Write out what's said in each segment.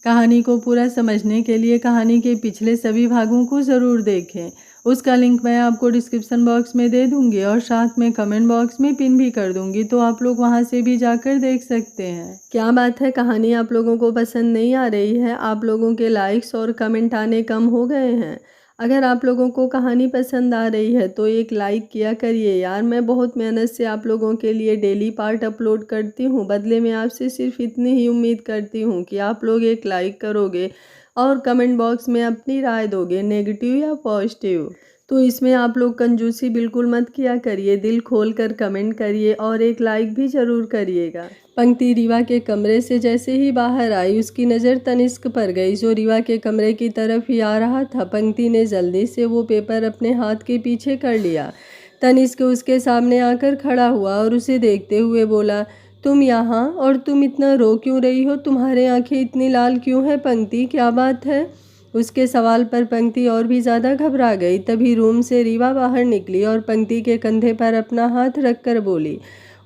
कहानी को पूरा समझने के लिए कहानी के पिछले सभी भागों को ज़रूर देखें। उसका लिंक मैं आपको डिस्क्रिप्शन बॉक्स में दे दूंगी और साथ में कमेंट बॉक्स में पिन भी कर दूंगी, तो आप लोग वहां से भी जाकर देख सकते हैं। क्या बात है, कहानी आप लोगों को पसंद नहीं आ रही है? आप लोगों के लाइक्स और कमेंट आने कम हो गए हैं। अगर आप लोगों को कहानी पसंद आ रही है तो एक लाइक किया करिए यार। मैं बहुत मेहनत से आप लोगों के लिए डेली पार्ट अपलोड करती हूँ, बदले में आपसे सिर्फ इतनी ही उम्मीद करती हूँ कि आप लोग एक लाइक करोगे और कमेंट बॉक्स में अपनी राय दोगे, नेगेटिव या पॉजिटिव। तो इसमें आप लोग कंजूसी बिल्कुल मत किया करिए, दिल खोल कर कमेंट करिए और एक लाइक भी ज़रूर करिएगा। पंक्ति रीवा के कमरे से जैसे ही बाहर आई उसकी नज़र तनिष्क पर गई, जो रीवा के कमरे की तरफ ही आ रहा था। पंक्ति ने जल्दी से वो पेपर अपने हाथ के पीछे कर लिया। तनिष्क उसके सामने आकर खड़ा हुआ और उसे देखते हुए बोला, तुम यहाँ, और तुम इतना रो क्यों रही हो? तुम्हारे आंखें इतनी लाल क्यों है पंक्ति, क्या बात है? उसके सवाल पर पंक्ति और भी ज़्यादा घबरा गई। तभी रूम से रीवा बाहर निकली और पंक्ति के कंधे पर अपना हाथ रखकर बोली,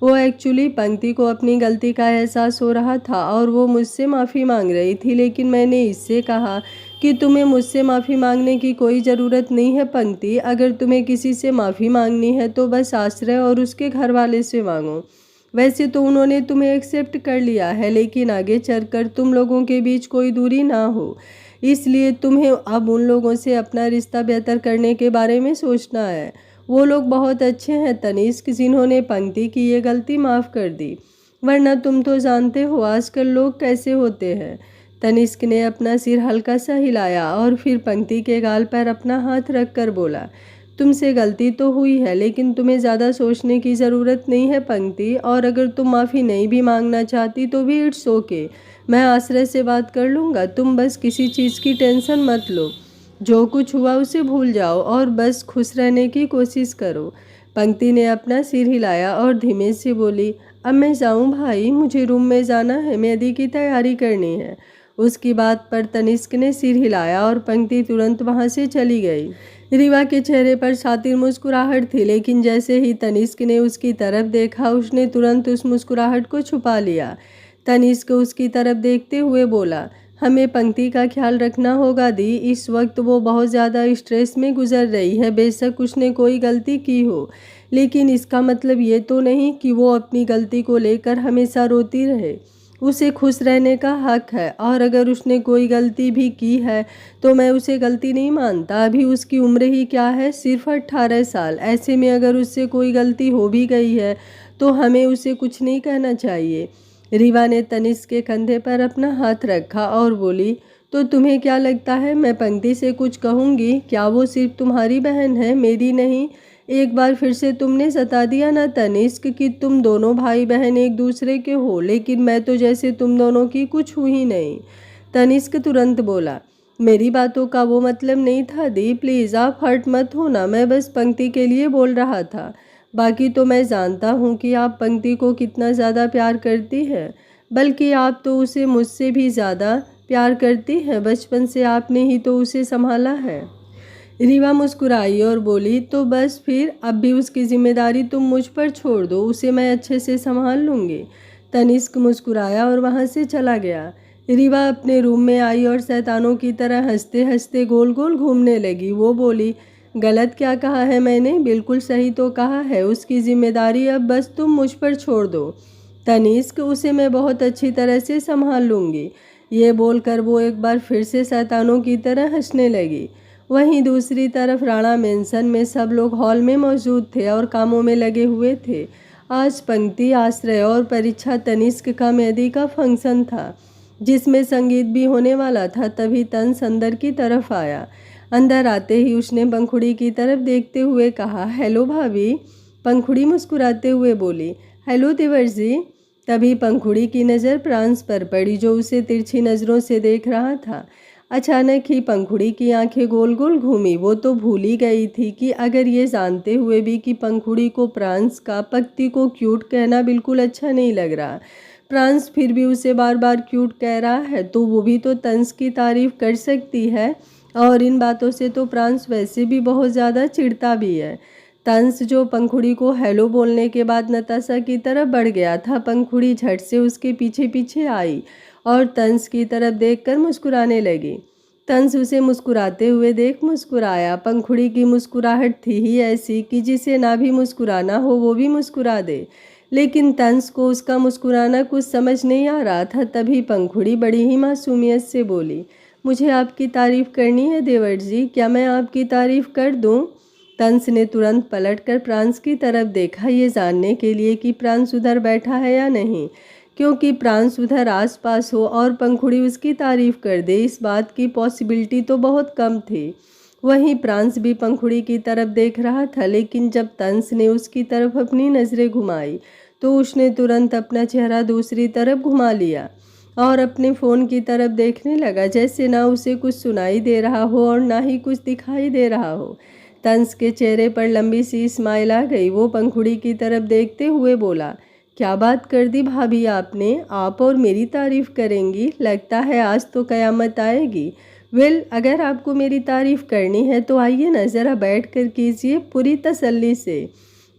वो एक्चुअली पंक्ति को अपनी गलती का एहसास हो रहा था और वो मुझसे माफ़ी मांग रही थी, लेकिन मैंने इससे कहा कि तुम्हें मुझसे माफ़ी मांगने की कोई ज़रूरत नहीं है पंक्ति। अगर तुम्हें किसी से माफ़ी मांगनी है तो बस आश्रय और उसके घर वाले से मांगो। वैसे तो उन्होंने तुम्हें एक्सेप्ट कर लिया है, लेकिन आगे चलकर तुम लोगों के बीच कोई दूरी ना हो, इसलिए तुम्हें अब उन लोगों से अपना रिश्ता बेहतर करने के बारे में सोचना है। वो लोग बहुत अच्छे हैं तनिष्क, जिन्होंने पंक्ति की ये गलती माफ़ कर दी, वरना तुम तो जानते हो आजकल लोग कैसे होते हैं। तनिष्क ने अपना सिर हल्का सा हिलाया और फिर पंक्ति के गाल पर अपना हाथ रख कर बोला, तुमसे गलती तो हुई है, लेकिन तुम्हें ज़्यादा सोचने की ज़रूरत नहीं है पंक्ति, और अगर तुम माफ़ी नहीं भी मांगना चाहती तो भी इट्स ओके, मैं आश्रय से बात कर लूँगा। तुम बस किसी चीज़ की टेंशन मत लो, जो कुछ हुआ उसे भूल जाओ और बस खुश रहने की कोशिश करो। पंक्ति ने अपना सिर हिलाया और धीमे से बोली, अब मैं जाऊँ भाई, मुझे रूम में जाना है, मेहंदी की तैयारी करनी है। उसकी बात पर तनिष्क ने सिर हिलाया और पंक्ति तुरंत वहाँ से चली गई। रीवा के चेहरे पर शातिर मुस्कुराहट थी, लेकिन जैसे ही तनिष्क ने उसकी तरफ देखा उसने तुरंत उस मुस्कुराहट को छुपा लिया। तनिष्क उसकी तरफ देखते हुए बोला, हमें पंक्ति का ख्याल रखना होगा दी, इस वक्त वो बहुत ज़्यादा स्ट्रेस में गुजर रही है। बेशक उसने कोई गलती की हो, लेकिन इसका मतलब ये तो नहीं कि वो अपनी गलती को लेकर हमेशा रोती रहे। उसे खुश रहने का हक है, और अगर उसने कोई गलती भी की है तो मैं उसे गलती नहीं मानता। अभी उसकी उम्र ही क्या है, सिर्फ 18 साल। ऐसे में अगर उससे कोई गलती हो भी गई है तो हमें उसे कुछ नहीं कहना चाहिए। रीवा ने तनिष्क के कंधे पर अपना हाथ रखा और बोली, तो तुम्हें क्या लगता है मैं पंक्ति से कुछ कहूँगी? क्या वो सिर्फ तुम्हारी बहन है, मेरी नहीं? एक बार फिर से तुमने सता दिया ना तनिष्क कि तुम दोनों भाई बहन एक दूसरे के हो, लेकिन मैं तो जैसे तुम दोनों की कुछ हुई ही नहीं। तनिष्क तुरंत बोला, मेरी बातों का वो मतलब नहीं था दी, प्लीज़ आप हर्ट मत होना, मैं बस पंक्ति के लिए बोल रहा था। बाकी तो मैं जानता हूँ कि आप पंक्ति को कितना ज़्यादा प्यार करती हैं, बल्कि आप तो उसे मुझसे भी ज़्यादा प्यार करती हैं। बचपन से आपने ही तो उसे संभाला है। रीवा मुस्कुराई और बोली, तो बस फिर अब भी उसकी जिम्मेदारी तुम मुझ पर छोड़ दो, उसे मैं अच्छे से संभाल लूँगी। तनिष्क मुस्कुराया और वहाँ से चला गया। रीवा अपने रूम में आई और शैतानों की तरह हंसते हंसते गोल गोल घूमने लगी। वो बोली, गलत क्या कहा है मैंने? बिल्कुल सही तो कहा है, उसकी जिम्मेदारी अब बस तुम मुझ पर छोड़ दो तनिष्क, उसे मैं बहुत अच्छी तरह से संभाल लूँगी। ये बोलकर वो एक बार फिर से शैतानों की तरह हंसने लगी। वहीं दूसरी तरफ राणा मेंशन में सब लोग हॉल में मौजूद थे और कामों में लगे हुए थे। आज पंक्ति, आश्रय और परीक्षा तनिष्क का मेहंदी का फंक्शन था, जिसमें संगीत भी होने वाला था। तभी तंस अंदर की तरफ आया। अंदर आते ही उसने पंखुड़ी की तरफ देखते हुए कहा, हेलो भाभी। पंखुड़ी मुस्कुराते हुए बोली, हेलो देवर जी। तभी पंखुड़ी की नज़र प्रांस पर पड़ी, जो उसे तिरछी नज़रों से देख रहा था। अचानक ही पंखुड़ी की आंखें गोल गोल घूमी। वो तो भूल ही गई थी कि अगर ये जानते हुए भी कि पंखुड़ी को प्रांस का पंक्ति को क्यूट कहना बिल्कुल अच्छा नहीं लग रहा, प्रांस फिर भी उसे बार बार क्यूट कह रहा है, तो वो भी तो तंस की तारीफ कर सकती है। और इन बातों से तो प्रांस वैसे भी बहुत ज़्यादा चिढ़ता भी है। तंस, जो पंखुड़ी को हेलो बोलने के बाद नताशा की तरफ बढ़ गया था, पंखुड़ी झट से उसके पीछे पीछे आई और तंस की तरफ देखकर मुस्कुराने लगी। तंस उसे मुस्कुराते हुए देख मुस्कुराया। पंखुड़ी की मुस्कुराहट थी ही ऐसी कि जिसे ना भी मुस्कुराना हो वो भी मुस्कुरा दे, लेकिन तंस को उसका मुस्कुराना कुछ समझ नहीं आ रहा था। तभी पंखुड़ी बड़ी ही मासूमियत से बोली, मुझे आपकी तारीफ करनी है देवर जी, क्या मैं आपकी तारीफ कर दूं? तंस ने तुरंत पलटकर प्रांस की तरफ देखा, ये जानने के लिए कि प्रांस उधर बैठा है या नहीं, क्योंकि प्रांस उधर आसपास हो और पंखुड़ी उसकी तारीफ कर दे, इस बात की पॉसिबिलिटी तो बहुत कम थी। वहीं प्रांस भी पंखुड़ी की तरफ देख रहा था, लेकिन जब तंस ने उसकी तरफ अपनी नज़रें घुमाई तो उसने तुरंत अपना चेहरा दूसरी तरफ घुमा लिया और अपने फ़ोन की तरफ देखने लगा, जैसे ना उसे कुछ सुनाई दे रहा हो और ना ही कुछ दिखाई दे रहा हो। तंस के चेहरे पर लंबी सी स्माइल आ गई। वो पंखुड़ी की तरफ देखते हुए बोला, क्या बात कर दी भाभी आपने, आप और मेरी तारीफ करेंगी, लगता है आज तो कयामत आएगी। वेल, अगर आपको मेरी तारीफ करनी है तो आइए ना, ज़रा बैठ कर कीजिए पूरी तसल्ली से।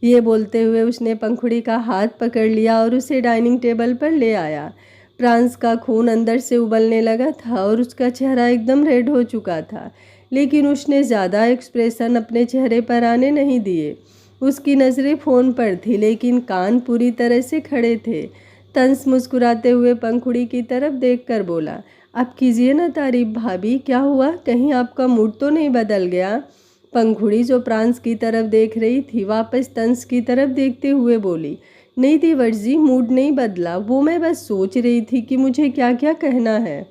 ये बोलते हुए उसने पंखुड़ी का हाथ पकड़ लिया और उसे डाइनिंग टेबल पर ले आया। प्रांस का खून अंदर से उबलने लगा था और उसका चेहरा एकदम रेड हो चुका था, लेकिन उसने ज़्यादा एक्सप्रेशन अपने चेहरे पर आने नहीं दिए। उसकी नज़रें फ़ोन पर थी, लेकिन कान पूरी तरह से खड़े थे। तंस मुस्कुराते हुए पंखुड़ी की तरफ देखकर बोला, अब कीजिए ना तारीफ भाभी, क्या हुआ, कहीं आपका मूड तो नहीं बदल गया? पंखुड़ी जो प्रांस की तरफ देख रही थी वापस तंस की तरफ देखते हुए बोली, नहीं देवर जी, मूड नहीं बदला, वो मैं बस सोच रही थी कि मुझे क्या क्या कहना है।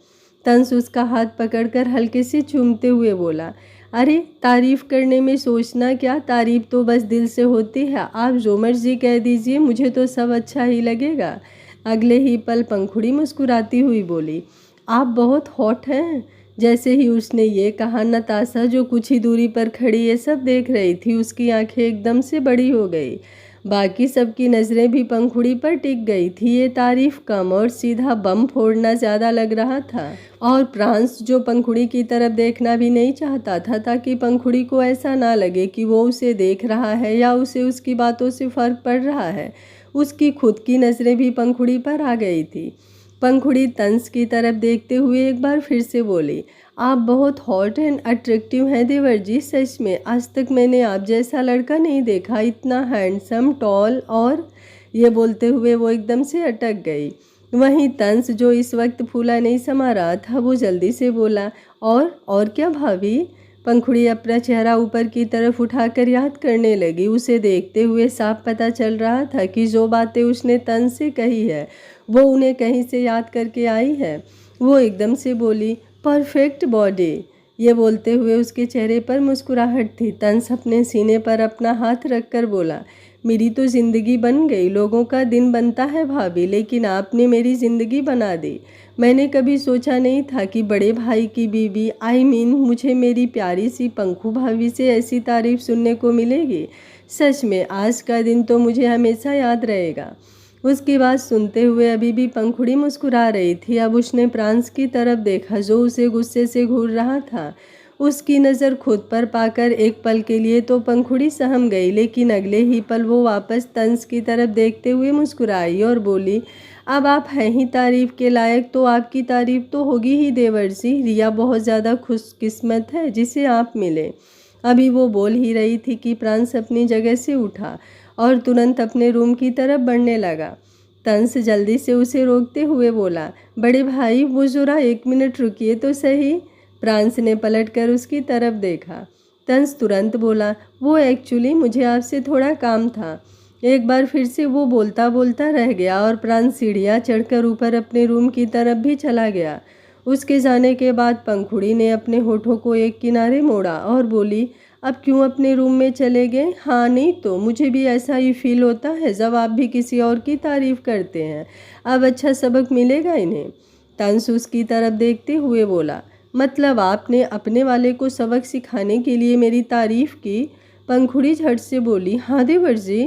तंस उसका हाथ पकड़कर हल्के से चूमते हुए बोला, अरे तारीफ करने में सोचना क्या, तारीफ तो बस दिल से होती है, आप जो मर्जी कह दीजिए, मुझे तो सब अच्छा ही लगेगा। अगले ही पल पंखुड़ी मुस्कुराती हुई बोली, आप बहुत हॉट हैं। जैसे ही उसने ये कहा, नताशा जो कुछ ही दूरी पर खड़ी ये सब देख रही थी, उसकी आंखें एकदम से बड़ी हो गई। बाकी सबकी नज़रें भी पंखुड़ी पर टिक गई थी। ये तारीफ कम और सीधा बम फोड़ना ज़्यादा लग रहा था। और प्रांस जो पंखुड़ी की तरफ देखना भी नहीं चाहता था, ताकि पंखुड़ी को ऐसा ना लगे कि वो उसे देख रहा है या उसे उसकी बातों से फ़र्क पड़ रहा है। उसकी खुद की नज़रें भी पंखुड़ी पर आ गई थी। पंखुड़ी तंस की तरफ देखते हुए एक बार फिर से बोली, आप बहुत हॉट एंड अट्रैक्टिव हैं देवर जी, सच में आज तक मैंने आप जैसा लड़का नहीं देखा, इतना हैंडसम, टॉल। और ये बोलते हुए वो एकदम से अटक गई। वहीं तंस जो इस वक्त फूला नहीं समा रहा था, वो जल्दी से बोला, और क्या भाभी? पंखुड़ी अपना चेहरा ऊपर की तरफ उठाकर याद करने लगी। उसे देखते हुए साफ पता चल रहा था कि जो बातें उसने तंस से कही है वो उन्हें कहीं से याद करके आई है। वो एकदम से बोली, परफेक्ट बॉडी। ये बोलते हुए उसके चेहरे पर मुस्कुराहट थी। तंस अपने सीने पर अपना हाथ रखकर बोला, मेरी तो ज़िंदगी बन गई, लोगों का दिन बनता है भाभी, लेकिन आपने मेरी ज़िंदगी बना दी। मैंने कभी सोचा नहीं था कि बड़े भाई की बीवी मुझे मेरी प्यारी सी पंखू भाभी से ऐसी तारीफ सुनने को मिलेगी। सच में आज का दिन तो मुझे हमेशा याद रहेगा। उसकी बात सुनते हुए अभी भी पंखुड़ी मुस्कुरा रही थी। अब उसने प्रांस की तरफ देखा जो उसे गुस्से से घूर रहा था। उसकी नज़र खुद पर पाकर एक पल के लिए तो पंखुड़ी सहम गई, लेकिन अगले ही पल वो वापस तंस की तरफ देखते हुए मुस्कुराई और बोली, अब आप हैं ही तारीफ के लायक, तो आपकी तारीफ तो होगी ही देवर जी। रिया बहुत ज़्यादा खुशकिस्मत है जिसे आप मिले। अभी वो बोल ही रही थी कि प्रांस अपनी जगह से उठा और तुरंत अपने रूम की तरफ बढ़ने लगा। तंस जल्दी से उसे रोकते हुए बोला, बड़े भाई वो ज़रा 1 मिनट रुकिए तो सही। प्रांस ने पलटकर उसकी तरफ देखा। तंस तुरंत बोला, वो एक्चुअली मुझे आपसे थोड़ा काम था। एक बार फिर से वो बोलता बोलता रह गया और प्रांस सीढ़ियाँ चढ़कर ऊपर अपने रूम की तरफ भी चला गया। उसके जाने के बाद पंखुड़ी ने अपने होठों को एक किनारे मोड़ा और बोली, अब क्यों अपने रूम में चले गए? हाँ नहीं तो मुझे भी ऐसा ही फील होता है जब आप भी किसी और की तारीफ़ करते हैं। अब अच्छा सबक मिलेगा इन्हें। तंस उसकी तरफ देखते हुए बोला, मतलब आपने अपने वाले को सबक सिखाने के लिए मेरी तारीफ़ की? पंखुड़ी झट से बोली, हाँ देवर जी।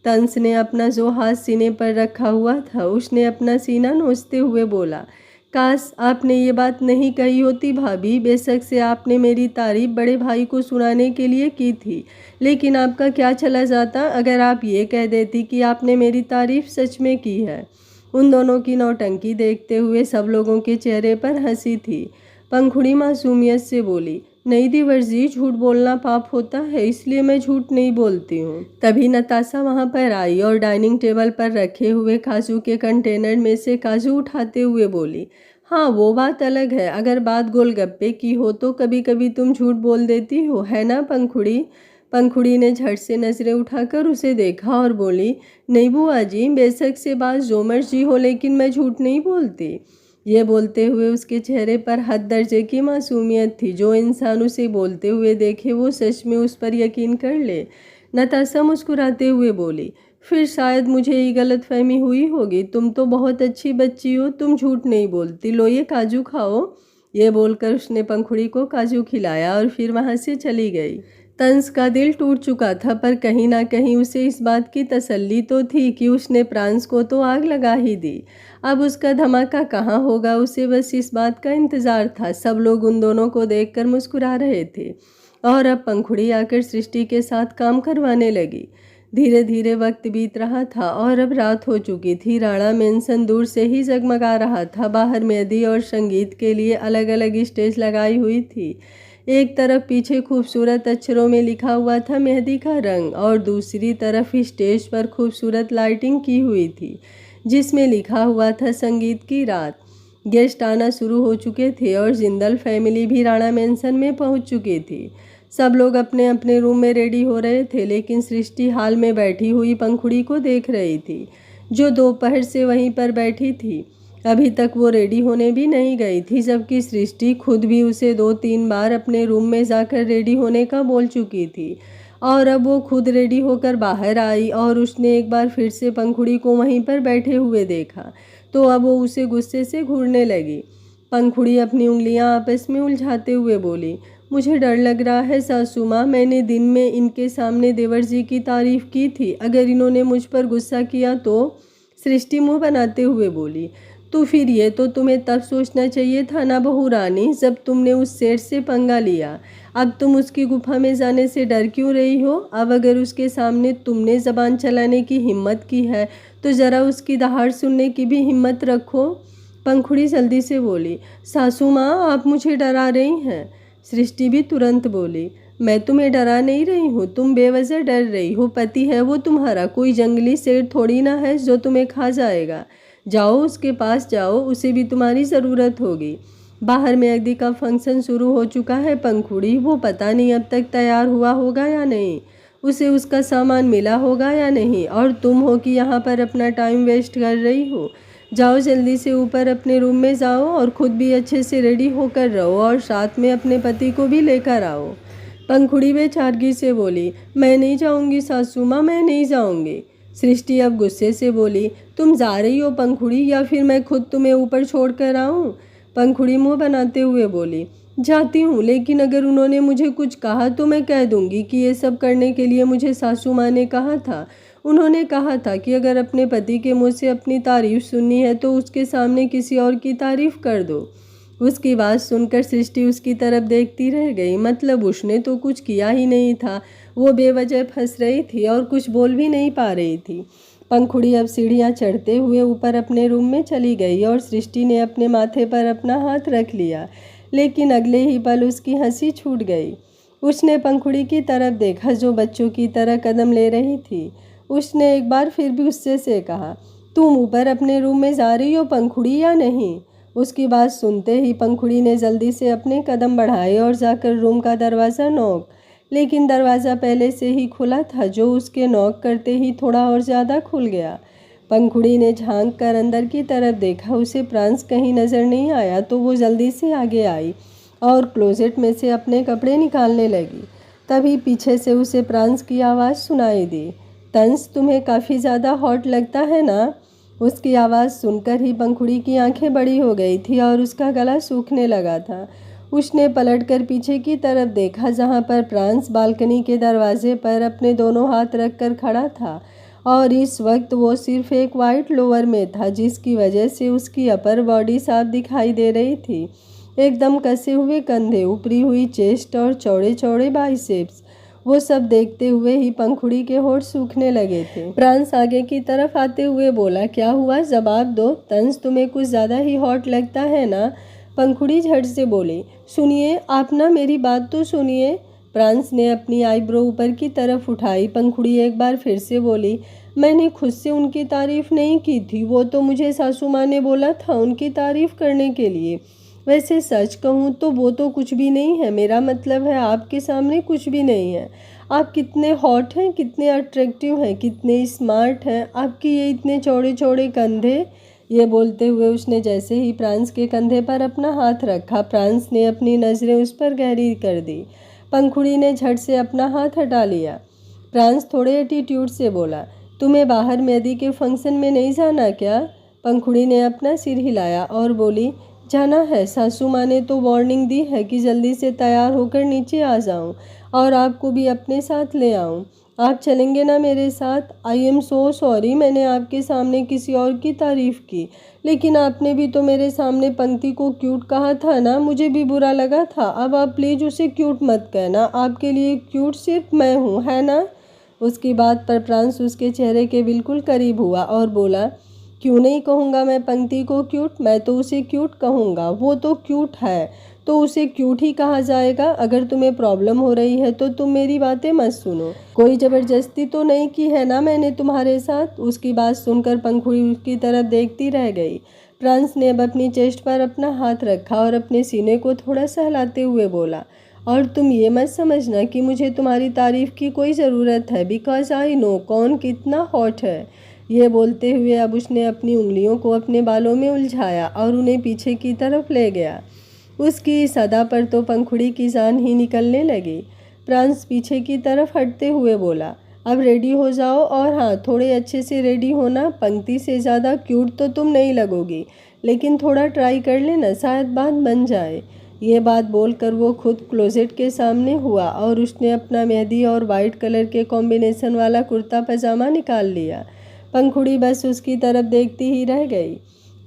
तंस ने अपना जो हाथ सीने पर रखा हुआ था उसने अपना सीना नोचते हुए बोला, काश आपने ये बात नहीं कही होती भाभी। बेशक से आपने मेरी तारीफ बड़े भाई को सुनाने के लिए की थी, लेकिन आपका क्या चला जाता अगर आप ये कह देती कि आपने मेरी तारीफ सच में की है। उन दोनों की नौटंकी देखते हुए सब लोगों के चेहरे पर हंसी थी। पंखुड़ी मासूमियत से बोली, नहीं देवर जी, झूठ बोलना पाप होता है, इसलिए मैं झूठ नहीं बोलती हूँ। तभी नताशा वहाँ पर आई और डाइनिंग टेबल पर रखे हुए काजू के कंटेनर में से काजू उठाते हुए बोली, हाँ वो बात अलग है, अगर बात गोलगप्पे की हो तो कभी कभी तुम झूठ बोल देती हो, है ना पंखुड़ी। पंखुड़ी ने झट से नजरें उठाकर उसे देखा और बोली, नहीं बुआ जी, बेशक से बात जो मर्जी हो, लेकिन मैं झूठ नहीं बोलती। ये बोलते हुए उसके चेहरे पर हद दर्जे की मासूमियत थी। जो इंसान उसे बोलते हुए देखे वो सच में उस पर यकीन कर ले। नताशा मुस्कुराते हुए बोली, फिर शायद मुझे ये गलतफहमी हुई होगी, तुम तो बहुत अच्छी बच्ची हो, तुम झूठ नहीं बोलती, लो ये काजू खाओ। ये बोलकर उसने पंखुड़ी को काजू खिलाया और फिर वहाँ से चली गई। तंस का दिल टूट चुका था, पर कहीं ना कहीं उसे इस बात की तसल्ली तो थी कि उसने प्रांस को तो आग लगा ही दी। अब उसका धमाका कहाँ होगा, उसे बस इस बात का इंतज़ार था। सब लोग उन दोनों को देखकर मुस्कुरा रहे थे और अब पंखुड़ी आकर सृष्टि के साथ काम करवाने लगी। धीरे धीरे वक्त बीत रहा था और अब रात हो चुकी थी। राणा मेंशन दूर से ही जगमगा रहा था। बाहर मेहंदी और संगीत के लिए अलग अलग स्टेज लगाई हुई थी। एक तरफ पीछे खूबसूरत अक्षरों में लिखा हुआ था मेहंदी का रंग और दूसरी तरफ स्टेज पर खूबसूरत लाइटिंग की हुई थी जिसमें लिखा हुआ था संगीत की रात। गेस्ट आना शुरू हो चुके थे और जिंदल फैमिली भी राणा मेंशन में पहुंच चुकी थी। सब लोग अपने अपने रूम में रेडी हो रहे थे, लेकिन सृष्टि हाल में बैठी हुई पंखुड़ी को देख रही थी जो दोपहर से वहीं पर बैठी थी। अभी तक वो रेडी होने भी नहीं गई थी, जबकि सृष्टि खुद भी उसे 2-3 बार अपने रूम में जाकर रेडी होने का बोल चुकी थी। और अब वो खुद रेडी होकर बाहर आई और उसने एक बार फिर से पंखुड़ी को वहीं पर बैठे हुए देखा तो अब वो उसे गुस्से से घूरने लगी। पंखुड़ी अपनी उंगलियां आपस में उलझाते हुए बोली, मुझे डर लग रहा है सासू माँ, मैंने दिन में इनके सामने देवर जी की तारीफ की थी, अगर इन्होंने मुझ पर गुस्सा किया तो। सृष्टि मुँह बनाते हुए बोली, तो फिर ये तो तुम्हें तब सोचना चाहिए था ना बहू रानी, जब तुमने उस सेठ से पंगा लिया। अब तुम उसकी गुफा में जाने से डर क्यों रही हो? अब अगर उसके सामने तुमने ज़बान चलाने की हिम्मत की है तो ज़रा उसकी दहाड़ सुनने की भी हिम्मत रखो। पंखुड़ी जल्दी से बोली, सासू माँ आप मुझे डरा रही हैं। सृष्टि भी तुरंत बोली, मैं तुम्हें डरा नहीं रही हूँ, तुम बेवजह डर रही हो। पति है वो तुम्हारा, कोई जंगली शेर थोड़ी ना है जो तुम्हें खा जाएगा। जाओ उसके पास जाओ, उसे भी तुम्हारी ज़रूरत होगी। बाहर मेहंदी का फंक्शन शुरू हो चुका है पंखुड़ी, वो पता नहीं अब तक तैयार हुआ होगा या नहीं, उसे उसका सामान मिला होगा या नहीं, और तुम हो कि यहाँ पर अपना टाइम वेस्ट कर रही हो। जाओ जल्दी से ऊपर अपने रूम में जाओ और ख़ुद भी अच्छे से रेडी होकर रहो और साथ में अपने पति को भी लेकर आओ। पंखुड़ी बेचारगी से बोली, मैं नहीं जाऊँगी सासू माँ, मैं नहीं जाऊँगी। सृष्टि अब गुस्से से बोली, तुम जा रही हो पंखुड़ी, या फिर मैं खुद तुम्हें ऊपर छोड़ कर आऊँ? पंखुड़ी मुंह बनाते हुए बोली, जाती हूँ, लेकिन अगर उन्होंने मुझे कुछ कहा तो मैं कह दूंगी कि ये सब करने के लिए मुझे सासू माँ ने कहा था। उन्होंने कहा था कि अगर अपने पति के मुँह से अपनी तारीफ सुननी है तो उसके सामने किसी और की तारीफ कर दो। उसकी बात सुनकर सृष्टि उसकी तरफ देखती रह गई। मतलब उसने तो कुछ किया ही नहीं था, वो बेवजह फंस रही थी और कुछ बोल भी नहीं पा रही थी। पंखुड़ी अब सीढ़ियाँ चढ़ते हुए ऊपर अपने रूम में चली गई और सृष्टि ने अपने माथे पर अपना हाथ रख लिया, लेकिन अगले ही पल उसकी हंसी छूट गई। उसने पंखुड़ी की तरफ देखा जो बच्चों की तरह कदम ले रही थी। उसने एक बार फिर भी गुस्से से कहा, तुम ऊपर अपने रूम में जा रही हो पंखुड़ी या नहीं? उसकी बात सुनते ही पंखुड़ी ने जल्दी से अपने कदम बढ़ाए और जाकर रूम का दरवाज़ा नॉक, लेकिन दरवाज़ा पहले से ही खुला था जो उसके नॉक करते ही थोड़ा और ज़्यादा खुल गया। पंखुड़ी ने झांक कर अंदर की तरफ देखा, उसे प्रांस कहीं नज़र नहीं आया तो वो जल्दी से आगे आई और क्लोजेट में से अपने कपड़े निकालने लगी। तभी पीछे से उसे प्रांस की आवाज़ सुनाई दी, तंस तुम्हें काफ़ी ज़्यादा हॉट लगता है ना? उसकी आवाज़ सुनकर ही पंखुड़ी की आंखें बड़ी हो गई थी और उसका गला सूखने लगा था। उसने पलटकर पीछे की तरफ देखा जहाँ पर प्रांस बालकनी के दरवाजे पर अपने दोनों हाथ रखकर खड़ा था और इस वक्त वो सिर्फ एक वाइट लोअर में था जिसकी वजह से उसकी अपर बॉडी साफ दिखाई दे रही थी। एकदम कसे हुए कंधे, ऊपरी हुई चेस्ट और चौड़े चौड़े बाइसेप्स। वो सब देखते हुए ही पंखुड़ी के होठ सूखने लगे थे। प्रांस आगे की तरफ आते हुए बोला, क्या हुआ, जवाब दो। तंस, तुम्हें कुछ ज़्यादा ही हॉट लगता है ना? पंखुड़ी झट से बोली, सुनिए आप ना, मेरी बात तो सुनिए। प्रांस ने अपनी आईब्रो ऊपर की तरफ उठाई। पंखुड़ी एक बार फिर से बोली, मैंने खुद से उनकी तारीफ़ नहीं की थी, वो तो मुझे सासू माँ ने बोला था उनकी तारीफ़ करने के लिए। वैसे सच कहूँ तो वो तो कुछ भी नहीं है, मेरा मतलब है आपके सामने कुछ भी नहीं है। आप कितने हॉट हैं, कितने अट्रैक्टिव हैं, कितने स्मार्ट हैं, आपकी ये इतने चौड़े चौड़े कंधे। ये बोलते हुए उसने जैसे ही प्रांस के कंधे पर अपना हाथ रखा, प्रांस ने अपनी नज़रें उस पर गहरी कर दी। पंखुड़ी ने झट से अपना हाथ हटा लिया। प्रांस थोड़े एटीट्यूड से बोला, तुम्हें बाहर मेहंदी के फंक्शन में नहीं जाना क्या? पंखुड़ी ने अपना सिर हिलाया और बोली, जाना है, सासू माँ ने तो वार्निंग दी है कि जल्दी से तैयार होकर नीचे आ जाऊँ और आपको भी अपने साथ ले आऊँ। आप चलेंगे ना मेरे साथ? आई एम सो सॉरी, मैंने आपके सामने किसी और की तारीफ़ की, लेकिन आपने भी तो मेरे सामने पंक्ति को क्यूट कहा था ना, मुझे भी बुरा लगा था। अब आप प्लीज़ उसे क्यूट मत कहना, आपके लिए क्यूट सिर्फ मैं हूँ, है ना? उसकी बात पर प्रांस उसके चेहरे के बिल्कुल करीब हुआ और बोला, क्यों नहीं कहूँगा मैं पंक्ति को क्यूट, मैं तो उसे क्यूट कहूँगा, वो तो क्यूट है तो उसे क्यूट ही कहा जाएगा। अगर तुम्हें प्रॉब्लम हो रही है तो तुम मेरी बातें मत सुनो, कोई ज़बरदस्ती तो नहीं की है ना मैंने तुम्हारे साथ? उसकी बात सुनकर पंखुड़ी उसकी तरफ देखती रह गई। प्रांस ने अब अपनी चेस्ट पर अपना हाथ रखा और अपने सीने को थोड़ा सहलाते हुए बोला, और तुम ये मत समझना कि मुझे तुम्हारी तारीफ़ की कोई ज़रूरत है, बिकॉज आई नो कौन कितना हॉट है। ये बोलते हुए अब उसने अपनी उंगलियों को अपने बालों में उलझाया और उन्हें पीछे की तरफ ले गया। उसकी इस अदा पर तो पंखुड़ी की जान ही निकलने लगी। प्रांस पीछे की तरफ हटते हुए बोला, अब रेडी हो जाओ, और हाँ, थोड़े अच्छे से रेडी होना, पंक्ति से ज़्यादा क्यूट तो तुम नहीं लगोगी, लेकिन थोड़ा ट्राई कर लेना, शायद बात बन जाए। ये बात बोलकर वो खुद क्लोजेट के सामने हुआ और उसने अपना मेहंदी और वाइट कलर के कॉम्बिनेशन वाला कुर्ता पजामा निकाल लिया। पंखुड़ी बस उसकी तरफ देखती ही रह गई।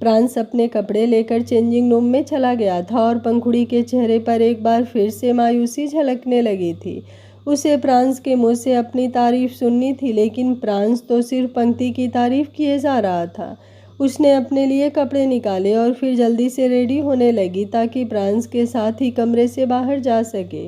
प्रांस अपने कपड़े लेकर चेंजिंग रूम में चला गया था और पंखुड़ी के चेहरे पर एक बार फिर से मायूसी झलकने लगी थी। उसे प्रांस के मुंह से अपनी तारीफ सुननी थी, लेकिन प्रांस तो सिर्फ पंक्ति की तारीफ किए जा रहा था। उसने अपने लिए कपड़े निकाले और फिर जल्दी से रेडी होने लगी ताकि प्रांस के साथ ही कमरे से बाहर जा सके।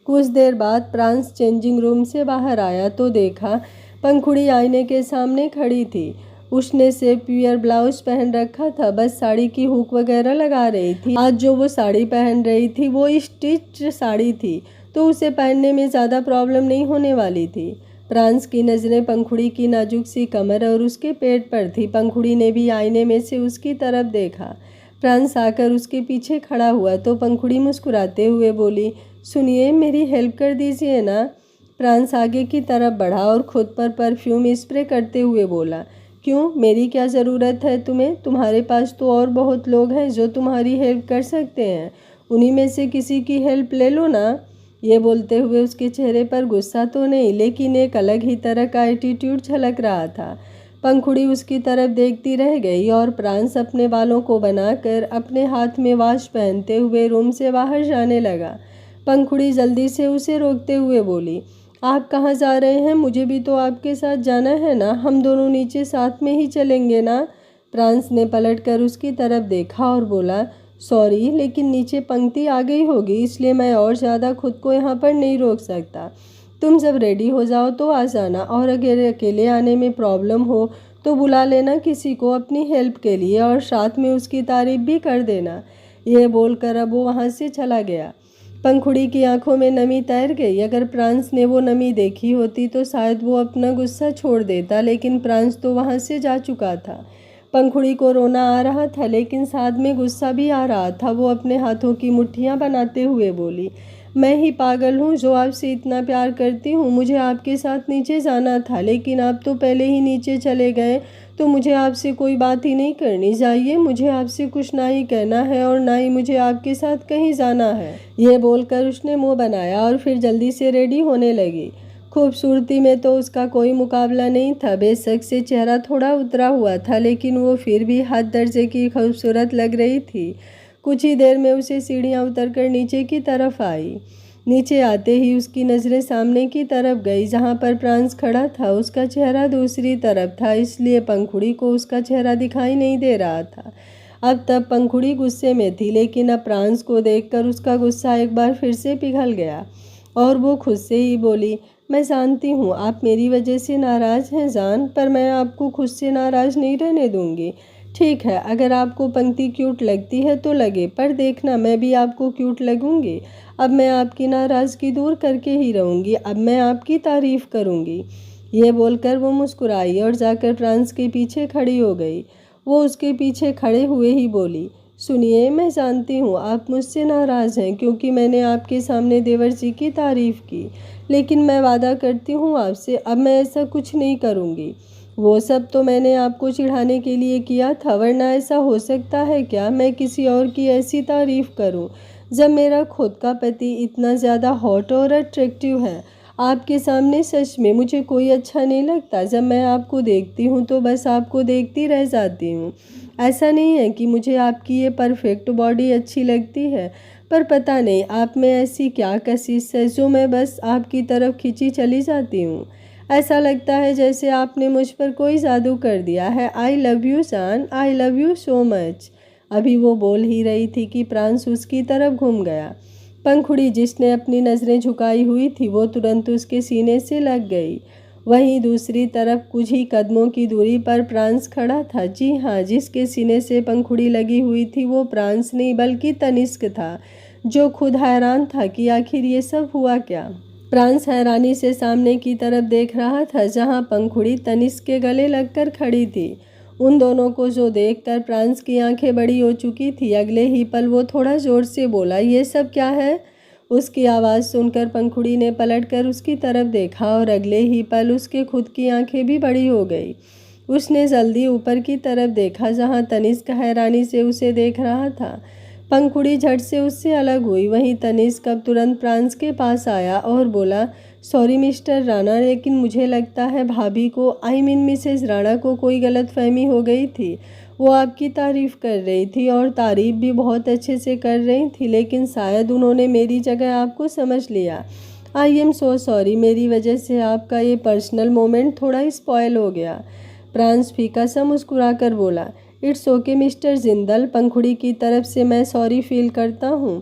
कुछ देर बाद प्रांस चेंजिंग रूम से बाहर आया तो देखा पंखुड़ी आईने के सामने खड़ी थी। उसने सिर्फ प्योर ब्लाउज पहन रखा था, बस साड़ी की हुक वगैरह लगा रही थी। आज जो वो साड़ी पहन रही थी वो स्टिच साड़ी थी, तो उसे पहनने में ज़्यादा प्रॉब्लम नहीं होने वाली थी। प्रांस की नज़रें पंखुड़ी की नाजुक सी कमर और उसके पेट पर थी। पंखुड़ी ने भी आईने में से उसकी तरफ देखा। प्रांस आकर उसके पीछे खड़ा हुआ तो पंखुड़ी मुस्कुराते हुए बोली, सुनिए, मेरी हेल्प कर दीजिए ना। प्रांस आगे की तरफ बढ़ा और खुद पर परफ्यूम स्प्रे करते हुए बोला, क्यों, मेरी क्या ज़रूरत है तुम्हें? तुम्हारे पास तो और बहुत लोग हैं जो तुम्हारी हेल्प कर सकते हैं, उन्हीं में से किसी की हेल्प ले लो ना। ये बोलते हुए उसके चेहरे पर गुस्सा तो नहीं, लेकिन एक अलग ही तरह का एटीट्यूड झलक रहा था। पंखुड़ी उसकी तरफ देखती रह गई और प्रांस अपने बालों को बनाकर अपने हाथ में वॉच पहनते हुए रूम से बाहर जाने लगा। पंखुड़ी जल्दी से उसे रोकते हुए बोली, आप कहाँ जा रहे हैं? मुझे भी तो आपके साथ जाना है ना, हम दोनों नीचे साथ में ही चलेंगे ना। प्रांस ने पलटकर उसकी तरफ देखा और बोला, सॉरी, लेकिन नीचे पंक्ति आ गई होगी, इसलिए मैं और ज़्यादा खुद को यहाँ पर नहीं रोक सकता। तुम जब रेडी हो जाओ तो आ जाना, और अगर अकेले आने में प्रॉब्लम हो तो बुला लेना किसी को अपनी हेल्प के लिए, और साथ में उसकी तारीफ भी कर देना। ये बोलकर अब वो वहाँ से चला गया। पंखुड़ी की आंखों में नमी तैर गई। अगर प्रांस ने वो नमी देखी होती तो शायद वो अपना गुस्सा छोड़ देता, लेकिन प्रांस तो वहाँ से जा चुका था। पंखुड़ी को रोना आ रहा था, लेकिन साथ में गुस्सा भी आ रहा था। वो अपने हाथों की मुट्ठियाँ बनाते हुए बोली, मैं ही पागल हूँ जो आपसे इतना प्यार करती हूँ। मुझे आपके साथ नीचे जाना था, लेकिन आप तो पहले ही नीचे चले गए, तो मुझे आपसे कोई बात ही नहीं करनी। जाइए, मुझे आपसे कुछ ना ही कहना है और ना ही मुझे आपके साथ कहीं जाना है। ये बोलकर उसने मुँह बनाया और फिर जल्दी से रेडी होने लगी। खूबसूरती में तो उसका कोई मुकाबला नहीं था। बेशक से चेहरा थोड़ा उतरा हुआ था, लेकिन वो फिर भी हद दर्जे की खूबसूरत लग रही थी। कुछ ही देर में उसे सीढ़ियाँ उतरकर नीचे की तरफ आई। नीचे आते ही उसकी नज़रें सामने की तरफ गई जहाँ पर प्रांस खड़ा था। उसका चेहरा दूसरी तरफ था, इसलिए पंखुड़ी को उसका चेहरा दिखाई नहीं दे रहा था। अब तब पंखुड़ी गुस्से में थी, लेकिन अब प्रांस को देखकर उसका गुस्सा एक बार फिर से पिघल गया और वो खुद से ही बोली, मैं जानती हूँ आप मेरी वजह से नाराज़ हैं जान, पर मैं आपको खुद से नाराज़ नहीं रहने दूँगी। ठीक है, अगर आपको पंक्ति क्यूट लगती है तो लगे, पर देखना मैं भी आपको क्यूट लगूंगी। अब मैं आपकी नाराज़गी दूर करके ही रहूँगी। अब मैं आपकी तारीफ़ करूँगी। ये बोलकर वो मुस्कुराई और जाकर प्रांस के पीछे खड़ी हो गई। वो उसके पीछे खड़े हुए ही बोली, सुनिए, मैं जानती हूँ आप मुझसे नाराज़ हैं क्योंकि मैंने आपके सामने देवर जी की तारीफ़ की, लेकिन मैं वादा करती हूँ आपसे अब मैं ऐसा कुछ नहीं करूँगी। वो सब तो मैंने आपको चिढ़ाने के लिए किया था, वरना ऐसा हो सकता है क्या मैं किसी और की ऐसी तारीफ़ करूं जब मेरा खुद का पति इतना ज़्यादा हॉट और अट्रैक्टिव है। आपके सामने सच में मुझे कोई अच्छा नहीं लगता। जब मैं आपको देखती हूँ तो बस आपको देखती रह जाती हूँ। ऐसा नहीं है कि मुझे आपकी ये परफेक्ट बॉडी अच्छी लगती है, पर पता नहीं आप में ऐसी क्या कशिश है जो मैं बस आपकी तरफ खिंची चली जाती हूँ। ऐसा लगता है जैसे आपने मुझ पर कोई जादू कर दिया है। आई लव यू जान, I love you so much. अभी वो बोल ही रही थी कि प्रांस उसकी तरफ घूम गया। पंखुड़ी जिसने अपनी नज़रें झुकाई हुई थी वो तुरंत उसके सीने से लग गई। वहीं दूसरी तरफ कुछ ही कदमों की दूरी पर प्रांस खड़ा था। जी हाँ, जिसके सीने से पंखुड़ी लगी हुई थी वो प्रांस नहीं बल्कि तनिष्क था, जो खुद हैरान था कि आखिर ये सब हुआ क्या। प्रांस हैरानी से सामने की तरफ देख रहा था जहां पंखुड़ी तनिष्क के गले लगकर खड़ी थी। उन दोनों को जो देखकर प्रांस की आंखें बड़ी हो चुकी थी। अगले ही पल वो थोड़ा जोर से बोला, ये सब क्या है? उसकी आवाज़ सुनकर पंखुड़ी ने पलटकर उसकी तरफ देखा और अगले ही पल उसके खुद की आंखें भी बड़ी हो गई। उसने जल्दी ऊपर की तरफ देखा जहाँ तनिष्क हैरानी से उसे देख रहा था। पंखुड़ी झट से उससे अलग हुई। वहीं तनिष्क अब तुरंत प्रांस के पास आया और बोला, सॉरी मिस्टर राणा, लेकिन मुझे लगता है भाभी को आई मीन मिसेज राणा को कोई गलतफहमी हो गई थी। वो आपकी तारीफ़ कर रही थी और तारीफ़ भी बहुत अच्छे से कर रही थी, लेकिन शायद उन्होंने मेरी जगह आपको समझ लिया। आई एम सो सॉरी, मेरी वजह से आपका ये पर्सनल मोमेंट थोड़ा स्पॉयल हो गया। प्रांस फीका सा मुस्कुरा कर बोला, इट्स ओके मिस्टर जिंदल, पंखुड़ी की तरफ से मैं सॉरी फील करता हूँ।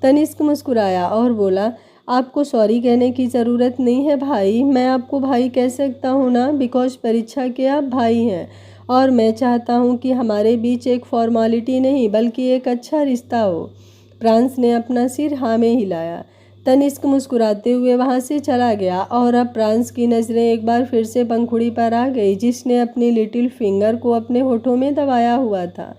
तनिष्क मुस्कुराया और बोला, आपको सॉरी कहने की ज़रूरत नहीं है भाई, मैं आपको भाई कह सकता हूँ ना, बिकॉज परीक्षा के आप भाई हैं और मैं चाहता हूँ कि हमारे बीच एक फॉर्मेलिटी नहीं बल्कि एक अच्छा रिश्ता हो। प्रांस ने अपना सिर हाँ में हिलाया। तनिष्क मुस्कुराते हुए वहाँ से चला गया और अब प्रांस की नज़रें एक बार फिर से पंखुड़ी पर आ गई, जिसने अपनी लिटिल फिंगर को अपने होठों में दबाया हुआ था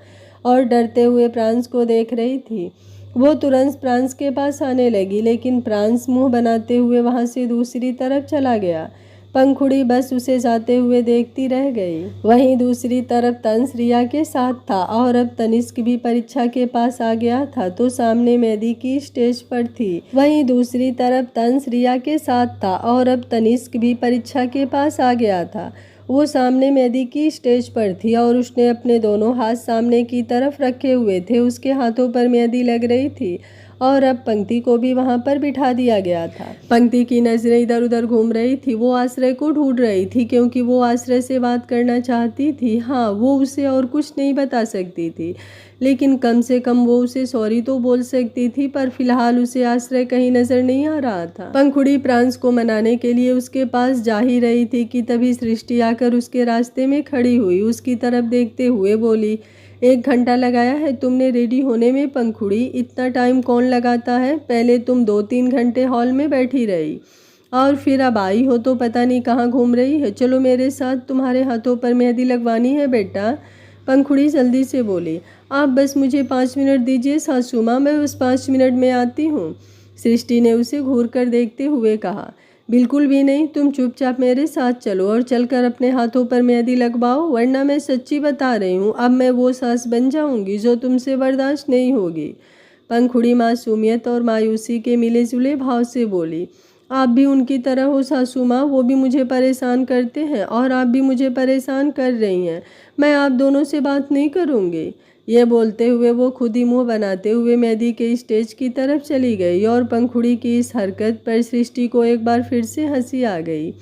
और डरते हुए प्रांस को देख रही थी। वो तुरंत प्रांस के पास आने लगी, लेकिन प्रांस मुंह बनाते हुए वहाँ से दूसरी तरफ चला गया। पंखुड़ी बस उसे जाते हुए देखती रह गई। वहीं दूसरी तरफ तंस रिया के साथ था और अब तनिष्क भी परीक्षा के पास आ गया था तो सामने मेहंदी की स्टेज पर थी। वहीं दूसरी तरफ तंस रिया के साथ था और अब तनिष्क भी परीक्षा के पास आ गया था। वो सामने मेहंदी की स्टेज पर थी और उसने अपने दोनों हाथ सामने की तरफ रखे हुए थे। उसके हाथों पर मेहंदी लग रही थी और अब पंक्ति को भी वहां पर बिठा दिया गया था। पंक्ति की नजरें इधर उधर घूम रही थी। वो आश्रय को ढूंढ रही थी क्योंकि वो आश्रय से बात करना चाहती थी। हाँ, वो उसे और कुछ नहीं बता सकती थी, लेकिन कम से कम वो उसे सॉरी तो बोल सकती थी, पर फिलहाल उसे आश्रय कहीं नजर नहीं आ रहा था। पंखुड़ी प्रांस को मनाने के लिए उसके पास जा ही रही थी कि तभी सृष्टि आकर उसके रास्ते में खड़ी हुई। उसकी तरफ देखते हुए बोली, 1 घंटा लगाया है तुमने रेडी होने में पंखुड़ी, इतना टाइम कौन लगाता है? पहले तुम 2-3 घंटे हॉल में बैठी रही और फिर अब आई हो तो पता नहीं कहाँ घूम रही है। चलो मेरे साथ, तुम्हारे हाथों पर मेहंदी लगवानी है बेटा। पंखुड़ी जल्दी से बोली, आप बस मुझे 5 मिनट दीजिए सासू माँ, मैं बस 5 मिनट में आती हूँ। सृष्टि ने उसे घूर कर देखते हुए कहा, बिल्कुल भी नहीं, तुम चुपचाप मेरे साथ चलो और चलकर अपने हाथों पर मेहंदी लगवाओ, वरना मैं सच्ची बता रही हूँ अब मैं वो सास बन जाऊंगी जो तुमसे बर्दाश्त नहीं होगी। पंखुड़ी मासूमियत और मायूसी के मिले जुले भाव से बोली, आप भी उनकी तरह हो सासू माँ, वो भी मुझे परेशान करते हैं और आप भी मुझे परेशान कर रही हैं। मैं आप दोनों से बात नहीं करूँगी। ये बोलते हुए वो खुद ही मुंह बनाते हुए मेहंदी के स्टेज की तरफ चली गई और पंखुड़ी की इस हरकत पर सृष्टि को एक बार फिर से हंसी आ गई।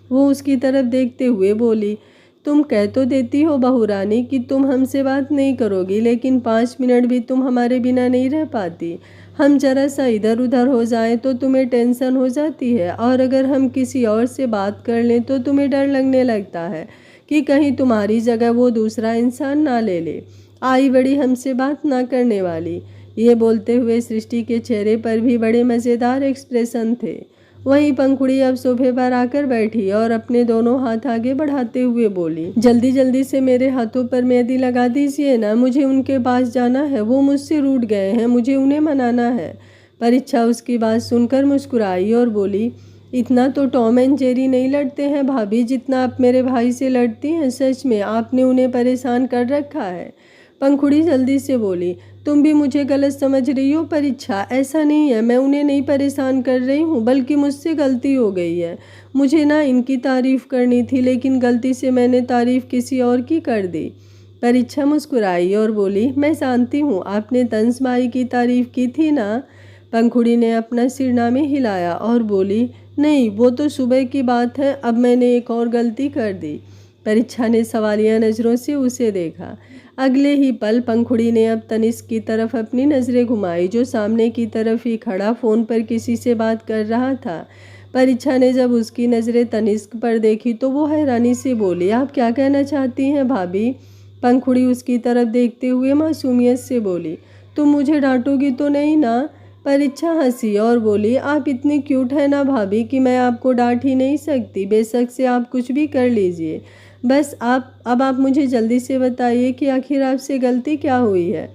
वो उसकी तरफ देखते हुए बोली, तुम कह तो देती हो बहू रानी कि तुम हमसे बात नहीं करोगी, लेकिन 5 मिनट भी तुम हमारे बिना नहीं रह पाती। हम जरा सा इधर उधर हो जाएं तो तुम्हें टेंशन हो जाती है, और अगर हम किसी और से बात कर लें तो तुम्हें डर लगने लगता है कि कहीं तुम्हारी जगह वो दूसरा इंसान ना ले ले। आई बड़ी हमसे बात ना करने वाली। ये बोलते हुए सृष्टि के चेहरे पर भी बड़े मज़ेदार एक्सप्रेशन थे। वहीं पंखुड़ी अब सोफे पर आकर बैठी और अपने दोनों हाथ आगे बढ़ाते हुए बोली, जल्दी जल्दी से मेरे हाथों पर मेहंदी लगा दीजिए ना, मुझे उनके पास जाना है, वो मुझसे रूठ गए हैं, मुझे उन्हें मनाना है। परीक्षा उसकी बात सुनकर मुस्कुराई और बोली, इतना तो टॉम एंड जेरी नहीं लड़ते हैं भाभी जितना आप मेरे भाई से लड़ती हैं। सच में आपने उन्हें परेशान कर रखा है। पंखुड़ी जल्दी से बोली, तुम भी मुझे गलत समझ रही हो परीक्षा, ऐसा नहीं है, मैं उन्हें नहीं परेशान कर रही हूँ, बल्कि मुझसे गलती हो गई है। मुझे ना इनकी तारीफ़ करनी थी, लेकिन गलती से मैंने तारीफ़ किसी और की कर दी। परीक्षा मुस्कुराई और बोली, मैं जानती हूँ, आपने तंस भाई की तारीफ़ की थी ना। पंखुड़ी ने अपना सिरना में हिलाया और बोली, नहीं, वो तो सुबह की बात है, अब मैंने एक और गलती कर दी। परीक्षा ने सवालिया नज़रों से उसे देखा। अगले ही पल पंखुड़ी ने अब तनिष्क की तरफ अपनी नज़रें घुमाई, जो सामने की तरफ ही खड़ा फ़ोन पर किसी से बात कर रहा था। परीक्षा ने जब उसकी नज़रें तनिष्क पर देखी तो वो हैरानी से बोली, आप क्या कहना चाहती हैं भाभी? पंखुड़ी उसकी तरफ देखते हुए मासूमियत से बोली, तुम मुझे डांटोगी तो नहीं ना? परीक्षा हंसी और बोली, आप इतनी क्यूट है ना भाभी कि मैं आपको डांट ही नहीं सकती। बेशक से आप कुछ भी कर लीजिए, बस अब आप मुझे जल्दी से बताइए कि आखिर आपसे गलती क्या हुई है।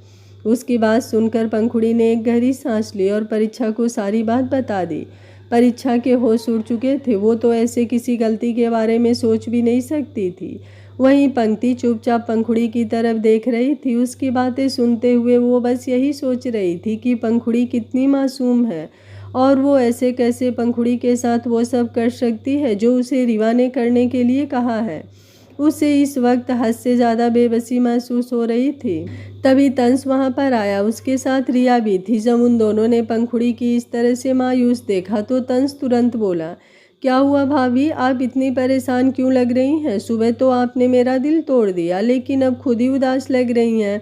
उसकी बात सुनकर पंखुड़ी ने एक गहरी सांस ली और परीक्षा को सारी बात बता दी। परीक्षा के होश उड़ चुके थे, वो तो ऐसे किसी गलती के बारे में सोच भी नहीं सकती थी। वहीं पंक्ति चुपचाप पंखुड़ी की तरफ देख रही थी। उसकी बातें सुनते हुए वो बस यही सोच रही थी कि पंखुड़ी कितनी मासूम है, और वो ऐसे कैसे पंखुड़ी के साथ वो सब कर सकती है जो उसे रीवा ने करने के लिए कहा है। उसे इस वक्त हद से ज़्यादा बेबसी महसूस हो रही थी। तभी तंस वहाँ पर आया, उसके साथ रिया भी थी। जब उन दोनों ने पंखुड़ी की इस तरह से मायूस देखा तो तंस तुरंत बोला, क्या हुआ भाभी, आप इतनी परेशान क्यों लग रही हैं? सुबह तो आपने मेरा दिल तोड़ दिया, लेकिन अब खुद ही उदास लग रही हैं।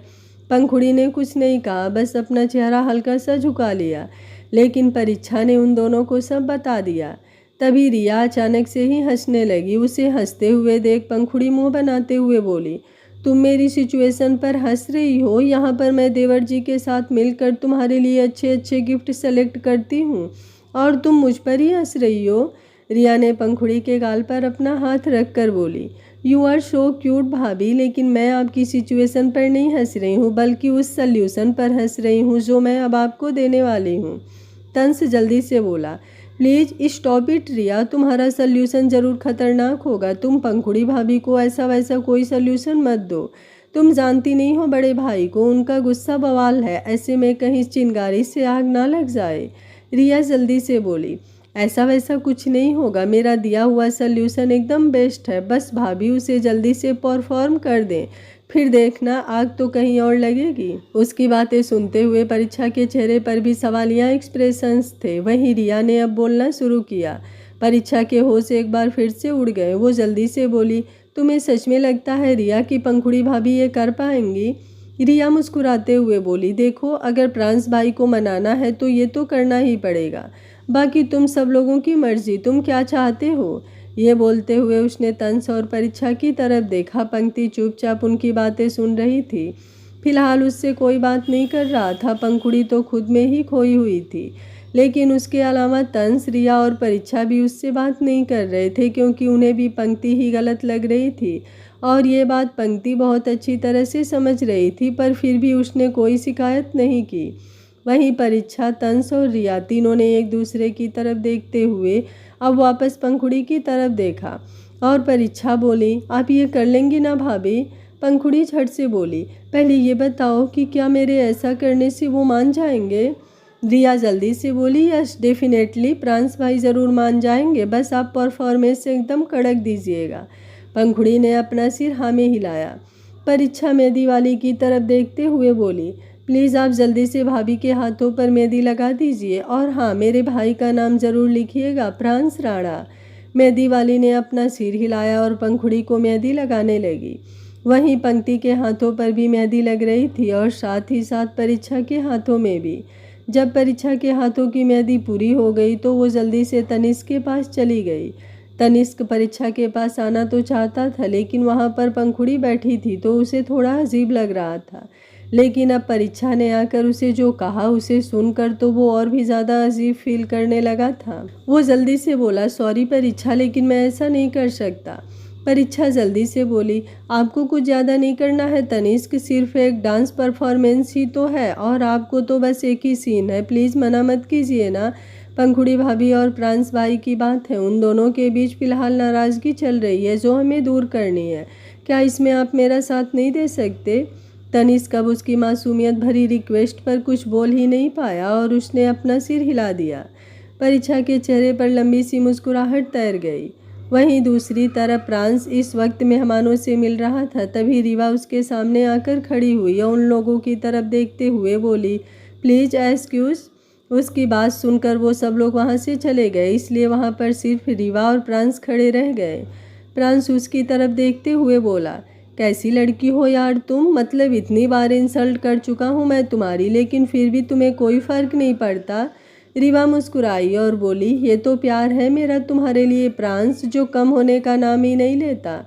पंखुड़ी ने कुछ नहीं कहा, बस अपना चेहरा हल्का सा झुका लिया, लेकिन परीक्षा ने उन दोनों को सब बता दिया। तभी रिया अचानक से ही हंसने लगी। उसे हंसते हुए देख पंखुड़ी मुंह बनाते हुए बोली, तुम मेरी सिचुएशन पर हंस रही हो? यहाँ पर मैं देवर जी के साथ मिलकर तुम्हारे लिए अच्छे अच्छे गिफ्ट सेलेक्ट करती हूँ और तुम मुझ पर ही हंस रही हो। रिया ने पंखुड़ी के गाल पर अपना हाथ रख कर बोली, यू आर सो क्यूट भाभी, लेकिन मैं आपकी सिचुएशन पर नहीं हंस रही हूँ, बल्कि उस सल्यूशन पर हंस रही हूँ जो मैं अब आपको देने वाली हूँ। तंस जल्दी से बोला, प्लीज़ स्टॉप इट रिया, तुम्हारा सल्यूशन ज़रूर खतरनाक होगा। तुम पंखुड़ी भाभी को ऐसा वैसा कोई सल्यूशन मत दो। तुम जानती नहीं हो बड़े भाई को, उनका गुस्सा बवाल है, ऐसे में कहीं चिंगारी से आग ना लग जाए। रिया जल्दी से बोली, ऐसा वैसा कुछ नहीं होगा, मेरा दिया हुआ सल्यूशन एकदम बेस्ट है, बस भाभी उसे जल्दी से परफॉर्म कर दें, फिर देखना आग तो कहीं और लगेगी। उसकी बातें सुनते हुए परीक्षा के चेहरे पर भी सवालिया एक्सप्रेशंस थे। वहीं रिया ने अब बोलना शुरू किया। परीक्षा के होश एक बार फिर से उड़ गए। वो जल्दी से बोली, तुम्हें सच में लगता है रिया कि पंखुड़ी भाभी ये कर पाएंगी? रिया मुस्कुराते हुए बोली, देखो, अगर प्रांस भाई को मनाना है तो ये तो करना ही पड़ेगा, बाकी तुम सब लोगों की मर्जी, तुम क्या चाहते हो। ये बोलते हुए उसने तंस और परीक्षा की तरफ देखा। पंक्ति चुपचाप उनकी बातें सुन रही थी। फिलहाल उससे कोई बात नहीं कर रहा था। पंखुड़ी तो खुद में ही खोई हुई थी, लेकिन उसके अलावा तंस, रिया और परीक्षा भी उससे बात नहीं कर रहे थे, क्योंकि उन्हें भी पंक्ति ही गलत लग रही थी और ये बात पंक्ति बहुत अच्छी तरह से समझ रही थी, पर फिर भी उसने कोई शिकायत नहीं की। वहीं परीक्षा, तंस और रिया तीनों ने एक दूसरे की तरफ देखते हुए अब वापस पंखुड़ी की तरफ देखा और परीक्षा बोली, आप ये कर लेंगी ना भाभी? पंखुड़ी झट से बोली, पहले ये बताओ कि क्या मेरे ऐसा करने से वो मान जाएंगे? रिया जल्दी से बोली, यस डेफिनेटली, प्रांस भाई ज़रूर मान जाएंगे, बस आप परफॉर्मेंस से एकदम कड़क दीजिएगा। पंखुड़ी ने अपना सिर हाँ में हिलाया। परीक्षा मेहंदी वाली की तरफ देखते हुए बोली, प्लीज़ आप जल्दी से भाभी के हाथों पर मेहंदी लगा दीजिए और हाँ, मेरे भाई का नाम ज़रूर लिखिएगा, प्रांस राणा। मेहंदी वाली ने अपना सिर हिलाया और पंखुड़ी को मेहंदी लगाने लगी। वहीं पंक्ति के हाथों पर भी मेहंदी लग रही थी और साथ ही साथ परीक्षा के हाथों में भी। जब परीक्षा के हाथों की मेहंदी पूरी हो गई तो वो जल्दी से तनिष्क के पास चली गई। तनिष्क परीक्षा के पास आना तो चाहता था, लेकिन वहाँ पर पंखुड़ी बैठी थी तो उसे थोड़ा अजीब लग रहा था। लेकिन अब परीक्षा ने आकर उसे जो कहा उसे सुनकर तो वो और भी ज़्यादा अजीब फील करने लगा था। वो जल्दी से बोला, सॉरी परीक्षा, लेकिन मैं ऐसा नहीं कर सकता। परीक्षा जल्दी से बोली, आपको कुछ ज़्यादा नहीं करना है तनिष्क, सिर्फ एक डांस परफॉर्मेंस ही तो है और आपको तो बस एक ही सीन है, प्लीज़ मना मत कीजिए ना। पंखुड़ी भाभी और प्रांस भाई की बात है, उन दोनों के बीच फिलहाल नाराज़गी चल रही है जो हमें दूर करनी है। क्या इसमें आप मेरा साथ नहीं दे सकते? तनिष्क अब उसकी मासूमियत भरी रिक्वेस्ट पर कुछ बोल ही नहीं पाया और उसने अपना सिर हिला दिया। परीक्षा के चेहरे पर लंबी सी मुस्कुराहट तैर गई। वहीं दूसरी तरफ प्रांस इस वक्त मेहमानों से मिल रहा था। तभी रीवा उसके सामने आकर खड़ी हुई और उन लोगों की तरफ देखते हुए बोली, प्लीज़ एक्सक्यूज़। उसकी बात सुनकर वो सब लोग वहाँ से चले गए, इसलिए वहाँ पर सिर्फ रीवा और प्रांस खड़े रह गए। प्रांस उसकी तरफ देखते हुए बोला, कैसी लड़की हो यार तुम, मतलब इतनी बार इंसल्ट कर चुका हूँ मैं तुम्हारी, लेकिन फिर भी तुम्हें कोई फ़र्क नहीं पड़ता। रीवा मुस्कुराई और बोली, ये तो प्यार है मेरा तुम्हारे लिए प्रांस, जो कम होने का नाम ही नहीं लेता।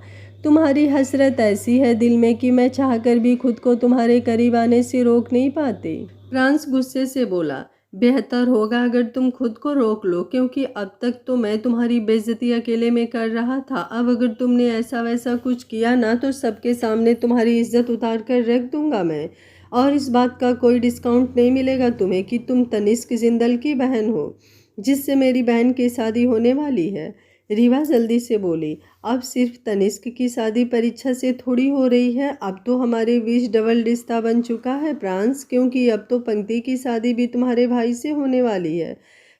तुम्हारी हसरत ऐसी है दिल में कि मैं चाहकर भी खुद को तुम्हारे करीब आने से रोक नहीं पाती। प्रांस गुस्से से बोला, बेहतर होगा अगर तुम खुद को रोक लो, क्योंकि अब तक तो मैं तुम्हारी बेइज्जती अकेले में कर रहा था। अब अगर तुमने ऐसा वैसा कुछ किया ना तो सबके सामने तुम्हारी इज्जत उतार कर रख दूंगा मैं, और इस बात का कोई डिस्काउंट नहीं मिलेगा तुम्हें कि तुम तनिष्क जिंदल की बहन हो, जिससे मेरी बहन की शादी होने वाली है। रीवा जल्दी से बोली, अब सिर्फ तनिष्क की शादी परीक्षा से थोड़ी हो रही है, अब तो हमारे बीच डबल रिश्ता बन चुका है प्रांस, क्योंकि अब तो पंक्ति की शादी भी तुम्हारे भाई से होने वाली है।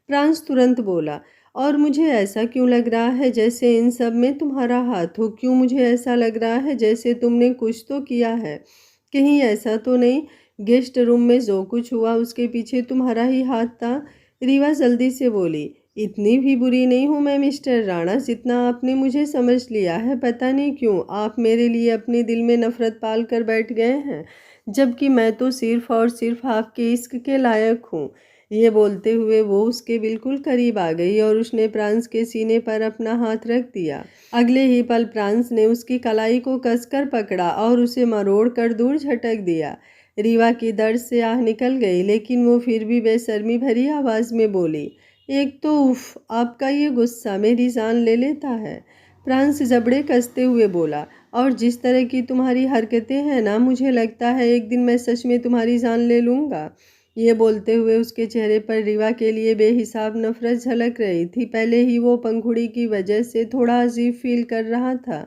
प्रांस तुरंत बोला, और मुझे ऐसा क्यों लग रहा है जैसे इन सब में तुम्हारा हाथ हो, क्यों मुझे ऐसा लग रहा है जैसे तुमने कुछ तो किया है, कहीं ऐसा तो नहीं गेस्ट रूम में जो कुछ हुआ उसके पीछे तुम्हारा ही हाथ था। रीवा जल्दी से बोली, इतनी भी बुरी नहीं हूँ मैं मिस्टर राणा जितना आपने मुझे समझ लिया है। पता नहीं क्यों आप मेरे लिए अपने दिल में नफरत पाल कर बैठ गए हैं, जबकि मैं तो सिर्फ और सिर्फ आपके इश्क के लायक हूँ। ये बोलते हुए वो उसके बिल्कुल करीब आ गई और उसने प्रांस के सीने पर अपना हाथ रख दिया। अगले ही पल प्रांस ने उसकी कलाई को कसकर पकड़ा और उसे मरोड़ कर दूर झटक दिया। रीवा की दर्द से आह निकल गई, लेकिन वो फिर भी बेशर्मी भरी आवाज़ में बोली, एक तो उफ, आपका ये गुस्सा मेरी जान ले लेता है। प्रांस जबड़े कसते हुए बोला, और जिस तरह की तुम्हारी हरकतें हैं ना, मुझे लगता है एक दिन मैं सच में तुम्हारी जान ले लूँगा। ये बोलते हुए उसके चेहरे पर रीवा के लिए बेहिसाब नफरत झलक रही थी। पहले ही वो पंखुड़ी की वजह से थोड़ा अजीब फील कर रहा था।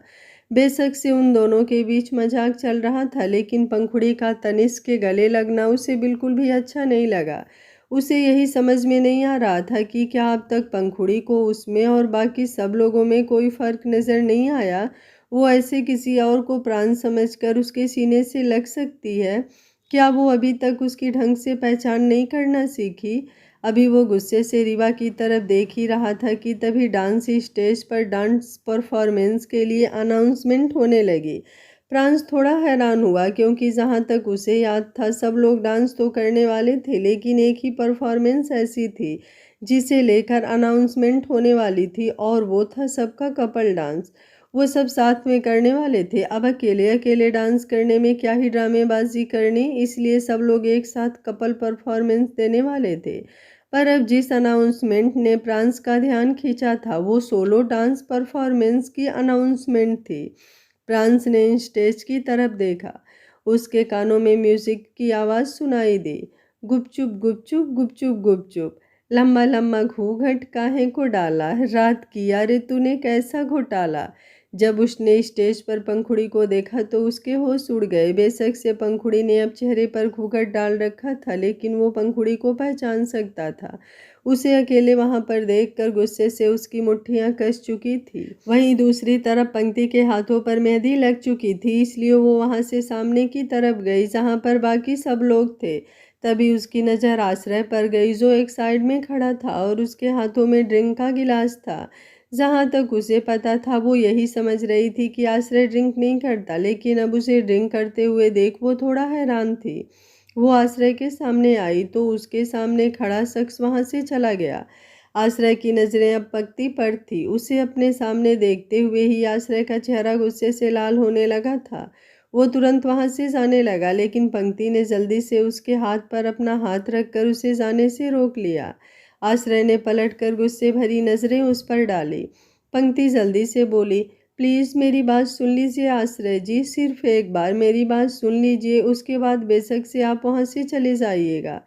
बेशक से उन दोनों के बीच मजाक चल रहा था, लेकिन पंखुड़ी का तनिष्क के गले लगना उसे बिल्कुल भी अच्छा नहीं लगा। उसे यही समझ में नहीं आ रहा था कि क्या अब तक पंखुड़ी को उसमें और बाकी सब लोगों में कोई फ़र्क नज़र नहीं आया। वो ऐसे किसी और को प्राण समझकर उसके सीने से लग सकती है। क्या वो अभी तक उसकी ढंग से पहचान नहीं करना सीखी? अभी वो गुस्से से रीवा की तरफ देख ही रहा था कि तभी डांस स्टेज पर डांस परफॉर्मेंस के लिए अनाउंसमेंट होने लगी। प्रांस थोड़ा हैरान हुआ, क्योंकि जहाँ तक उसे याद था सब लोग डांस तो करने वाले थे, लेकिन एक ही परफॉर्मेंस ऐसी थी जिसे लेकर अनाउंसमेंट होने वाली थी, और वो था सबका कपल डांस। वो सब साथ में करने वाले थे। अब अकेले अकेले डांस करने में क्या ही ड्रामेबाजी करनी, इसलिए सब लोग एक साथ कपल परफॉर्मेंस देने वाले थे। पर अब जिस अनाउंसमेंट ने प्रांस का ध्यान खींचा था वो सोलो डांस परफॉर्मेंस की अनाउंसमेंट थी। प्रांस ने स्टेज की तरफ देखा। उसके कानों में म्यूजिक की आवाज़ सुनाई दी, गुपचुप गुपचुप गुपचुप गुपचुप, लम्बा लम्बा घूंघट काहे को डाला, रात किया रे तूने कैसा घोटाला, जब उसने स्टेज पर पंखुड़ी को देखा तो उसके होश उड़ गए। बेशक से पंखुड़ी ने अब चेहरे पर घूंघट डाल रखा था, लेकिन वो पंखुड़ी को पहचान सकता था। उसे अकेले वहां पर देखकर गुस्से से उसकी मुट्ठियां कस चुकी थी। वहीं दूसरी तरफ पंक्ति के हाथों पर मेहंदी लग चुकी थी, इसलिए वो वहां से सामने की तरफ गई जहां पर बाकी सब लोग थे। तभी उसकी नज़र आश्रय पर गई, जो एक साइड में खड़ा था और उसके हाथों में ड्रिंक का गिलास था। जहाँ तक उसे पता था वो यही समझ रही थी कि आश्रय ड्रिंक नहीं करता, लेकिन अब उसे ड्रिंक करते हुए देख वो थोड़ा हैरान थी। वो आश्रय के सामने आई तो उसके सामने खड़ा शख्स वहां से चला गया। आश्रय की नज़रें अब पंक्ति पर थी। उसे अपने सामने देखते हुए ही आश्रय का चेहरा गुस्से से लाल होने लगा था। वो तुरंत वहां से जाने लगा, लेकिन पंक्ति ने जल्दी से उसके हाथ पर अपना हाथ रखकर उसे जाने से रोक लिया। आश्रय ने पलटकर गुस्से भरी नजरें उस पर डाली। पंक्ति जल्दी से बोली, प्लीज़ मेरी बात सुन लीजिए आश्रय जी, सिर्फ एक बार मेरी बात सुन लीजिए, उसके बाद बेशक से आप वहाँ से चले जाइएगा।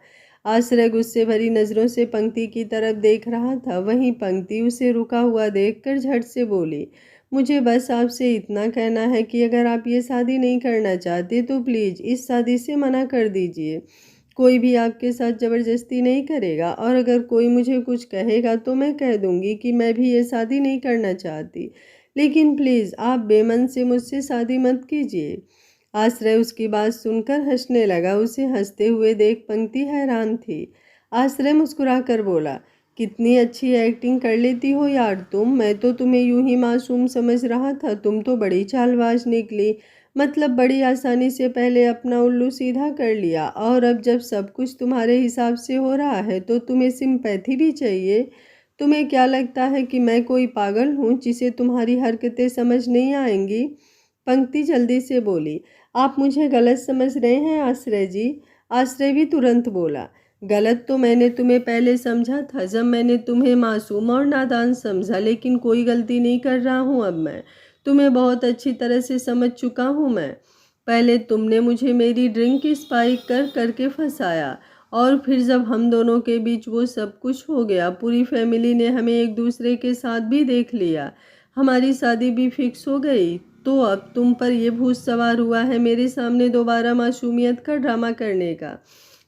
आश्रय गुस्से भरी नज़रों से पंक्ति की तरफ देख रहा था। वहीं पंक्ति उसे रुका हुआ देखकर झट से बोली, मुझे बस आपसे इतना कहना है कि अगर आप ये शादी नहीं करना चाहते तो प्लीज़ इस शादी से मना कर दीजिए। कोई भी आपके साथ ज़बरदस्ती नहीं करेगा, और अगर कोई मुझे कुछ कहेगा तो मैं कह दूंगी कि मैं भी ये शादी नहीं करना चाहती, लेकिन प्लीज़ आप बेमन से मुझसे शादी मत कीजिए। आश्रय उसकी बात सुनकर हंसने लगा। उसे हंसते हुए देख पंक्ति हैरान थी। आश्रय मुस्कुराकर बोला, कितनी अच्छी एक्टिंग कर लेती हो यार तुम, मैं तो तुम्हें यूं ही मासूम समझ रहा था, तुम तो बड़ी चालबाज निकली। मतलब बड़ी आसानी से पहले अपना उल्लू सीधा कर लिया, और अब जब सब कुछ तुम्हारे हिसाब से हो रहा है तो तुम्हें सिंपैथी भी चाहिए। तुम्हें क्या लगता है कि मैं कोई पागल हूँ जिसे तुम्हारी हरकतें समझ नहीं आएंगी? पंक्ति जल्दी से बोली, आप मुझे गलत समझ रहे हैं आश्रय जी। आश्रय भी तुरंत बोला, गलत तो मैंने तुम्हें पहले समझा था जब मैंने तुम्हें मासूम और नादान समझा, लेकिन कोई गलती नहीं कर रहा हूँ अब मैं। तुम्हें बहुत अच्छी तरह से समझ चुका हूँ मैं। पहले तुमने मुझे मेरी ड्रिंक स्पाइक करके फंसाया, और फिर जब हम दोनों के बीच वो सब कुछ हो गया, पूरी फैमिली ने हमें एक दूसरे के साथ भी देख लिया, हमारी शादी भी फिक्स हो गई, तो अब तुम पर यह भूत सवार हुआ है मेरे सामने दोबारा मासूमियत का ड्रामा करने का।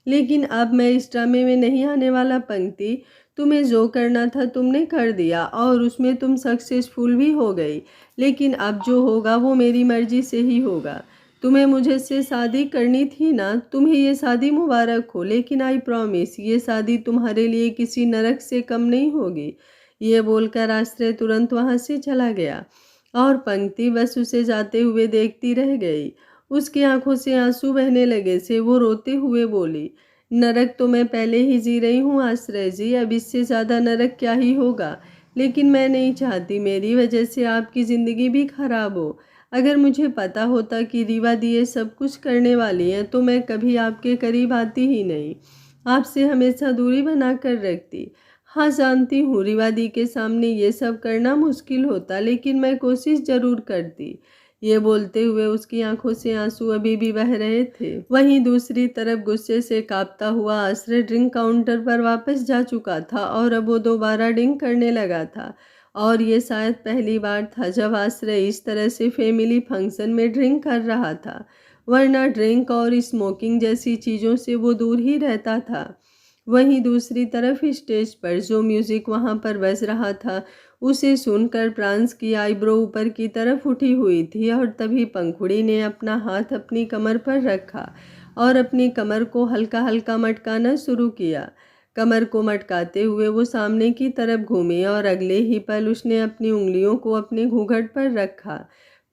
लेकिन अब मैं इस ड्रामे में नहीं आने वाला पंक्ति। तुम्हें जो करना था तुमने कर दिया, और उसमें तुम सक्सेसफुल भी हो गई, लेकिन अब जो होगा वो मेरी मर्जी से ही होगा। तुम्हें मुझे से शादी करनी थी ना, तुम्हें ये शादी मुबारक हो, लेकिन आई प्रॉमिस ये शादी तुम्हारे लिए किसी नरक से कम नहीं होगी। ये बोलकर आश्रय तुरंत वहाँ से चला गया, और पंक्ति बस उसे जाते हुए देखती रह गई। उसकी आंखों से आंसू बहने लगे से वो रोते हुए बोली, नरक तो मैं पहले ही जी रही हूँ आश्रय जी, अब इससे ज़्यादा नरक क्या ही होगा। लेकिन मैं नहीं चाहती मेरी वजह से आपकी ज़िंदगी भी खराब हो। अगर मुझे पता होता कि रीवा दी ये सब कुछ करने वाली है तो मैं कभी आपके करीब आती ही नहीं, आपसे हमेशा दूरी बना कर रखती। हाँ जानती हूँ रीवा दी के सामने ये सब करना मुश्किल होता, लेकिन मैं कोशिश ज़रूर करती। ये बोलते हुए उसकी आंखों से आंसू अभी भी बह रहे थे। वहीं दूसरी तरफ गुस्से से कांपता हुआ आश्रय ड्रिंक काउंटर पर वापस जा चुका था, और अब वो दोबारा ड्रिंक करने लगा था। और ये शायद पहली बार था जब आश्रय इस तरह से फैमिली फंक्शन में ड्रिंक कर रहा था, वरना ड्रिंक और स्मोकिंग जैसी चीज़ों से वो दूर ही रहता था। वहीं दूसरी तरफ स्टेज पर जो म्यूजिक वहां पर बज रहा था, उसे सुनकर प्रांस की आईब्रो ऊपर की तरफ उठी हुई थी, और तभी पंखुड़ी ने अपना हाथ अपनी कमर पर रखा और अपनी कमर को हल्का हल्का मटकाना शुरू किया। कमर को मटकाते हुए वो सामने की तरफ घूमी, और अगले ही पल उसने अपनी उंगलियों को अपने घूंघट पर रखा।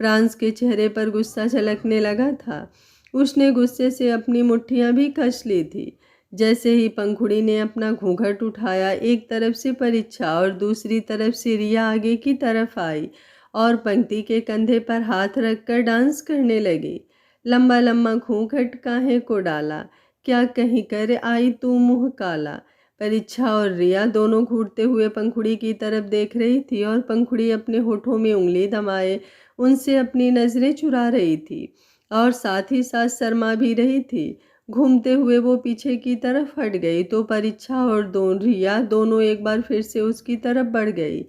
प्रांस के चेहरे पर गुस्सा झलकने लगा था। उसने गुस्से से अपनी मुट्ठियां भी कस ली थी। जैसे ही पंखुड़ी ने अपना घूंघट उठाया, एक तरफ से परीक्षा और दूसरी तरफ से रिया आगे की तरफ आई और पंक्ति के कंधे पर हाथ रखकर डांस करने लगी। लंबा लंबा घूंघट काहे को डाला, क्या कहीं कर आई तू मुँह काला। परीक्षा और रिया दोनों घूरते हुए पंखुड़ी की तरफ देख रही थी, और पंखुड़ी अपने होठों में उंगली दबाए उनसे अपनी नजरें चुरा रही थी, और साथ ही साथ शर्मा भी रही थी। घूमते हुए वो पीछे की तरफ हट गई तो परीक्षा और रिया दोनों एक बार फिर से उसकी तरफ बढ़ गई,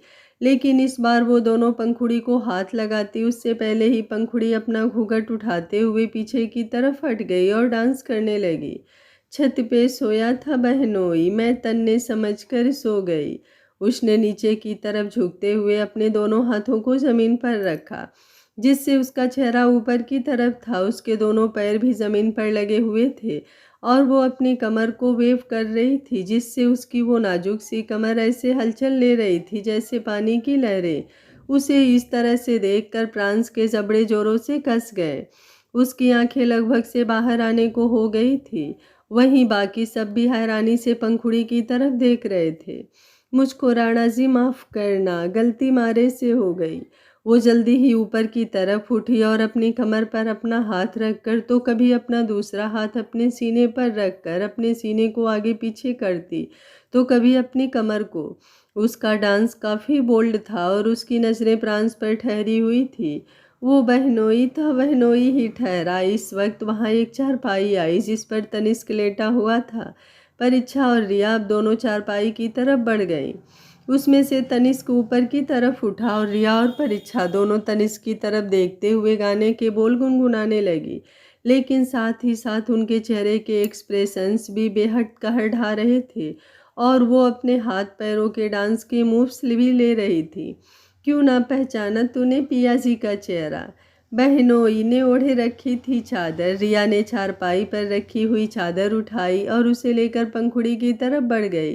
लेकिन इस बार वो दोनों पंखुड़ी को हाथ लगाती उससे पहले ही पंखुड़ी अपना घूंघट उठाते हुए पीछे की तरफ हट गई और डांस करने लगी। छत पे सोया था बहनोई, मैं तन्ने समझकर सो गई। उसने नीचे की तरफ झुकते हुए अपने दोनों हाथों को जमीन पर रखा, जिससे उसका चेहरा ऊपर की तरफ था। उसके दोनों पैर भी जमीन पर लगे हुए थे और वो अपनी कमर को वेव कर रही थी, जिससे उसकी वो नाजुक सी कमर ऐसे हलचल ले रही थी जैसे पानी की लहरें। उसे इस तरह से देखकर प्रांस के जबड़े जोरों से कस गए। उसकी आंखें लगभग से बाहर आने को हो गई थी। वहीं बाकी सब भी हैरानी से पंखुड़ी की तरफ देख रहे थे। मुझको राणा जी माफ़ करना, गलती मारे से हो गई। वो जल्दी ही ऊपर की तरफ उठी और अपनी कमर पर अपना हाथ रखकर तो कभी अपना दूसरा हाथ अपने सीने पर रखकर अपने सीने को आगे पीछे करती, तो कभी अपनी कमर को। उसका डांस काफ़ी बोल्ड था और उसकी नज़रें प्रांस पर ठहरी हुई थी। वो बहनोई था, बहनोई ही ठहरा। इस वक्त वहाँ एक चारपाई आई जिस पर तनिष्क लेटा हुआ था। परीक्षा और रिया अब दोनों चारपाई की तरफ बढ़ गईं। उसमें से तनिष्क ऊपर की तरफ उठा और रिया और परीक्षा दोनों तनिष्क की तरफ देखते हुए गाने के बोल गुनगुनाने लगी, लेकिन साथ ही साथ उनके चेहरे के एक्सप्रेशंस भी बेहद कहर ढा रहे थे और वो अपने हाथ पैरों के डांस के मूव्स भी ले रही थी। क्यों ना पहचाना तूने पिया जी का चेहरा। बहनोई ने ओढ़े रखी थी चादर। रिया ने चारपाई पर रखी हुई चादर उठाई और उसे लेकर पंखुड़ी की तरफ बढ़ गई।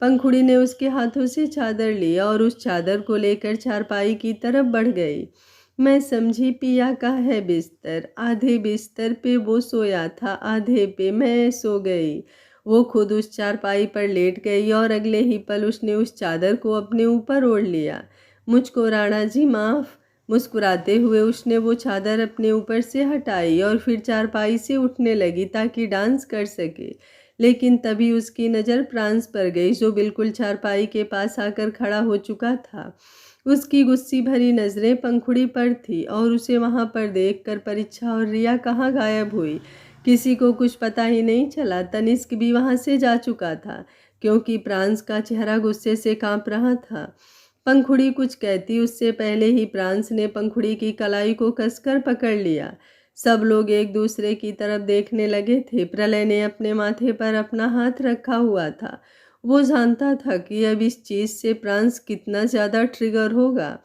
पंखुड़ी ने उसके हाथों से चादर ली और उस चादर को लेकर चारपाई की तरफ बढ़ गई। मैं समझी पिया का है बिस्तर, आधे बिस्तर पे वो सोया था, आधे पे मैं सो गई। वो खुद उस चारपाई पर लेट गई और अगले ही पल उसने उस चादर को अपने ऊपर ओढ़ लिया। मुझको राणा जी माफ़। मुस्कुराते हुए उसने वो चादर अपने ऊपर से हटाई और फिर चारपाई से उठने लगी ताकि डांस कर सके। लेकिन तभी उसकी नज़र प्रांस पर गई, जो बिल्कुल चारपाई के पास आकर खड़ा हो चुका था। उसकी गुस्सी भरी नज़रें पंखुड़ी पर थी और उसे वहाँ पर देखकर परीक्षा और रिया कहाँ गायब हुई, किसी को कुछ पता ही नहीं चला। तनिष्क भी वहाँ से जा चुका था, क्योंकि प्रांस का चेहरा गुस्से से काँप रहा था। पंखुड़ी कुछ कहती उससे पहले ही प्रांस ने पंखुड़ी की कलाई को कसकर पकड़ लिया। सब लोग एक दूसरे की तरफ देखने लगे थे। प्रलय ने अपने माथे पर अपना हाथ रखा हुआ था। वो जानता था कि अब इस चीज़ से प्रांस कितना ज़्यादा ट्रिगर होगा।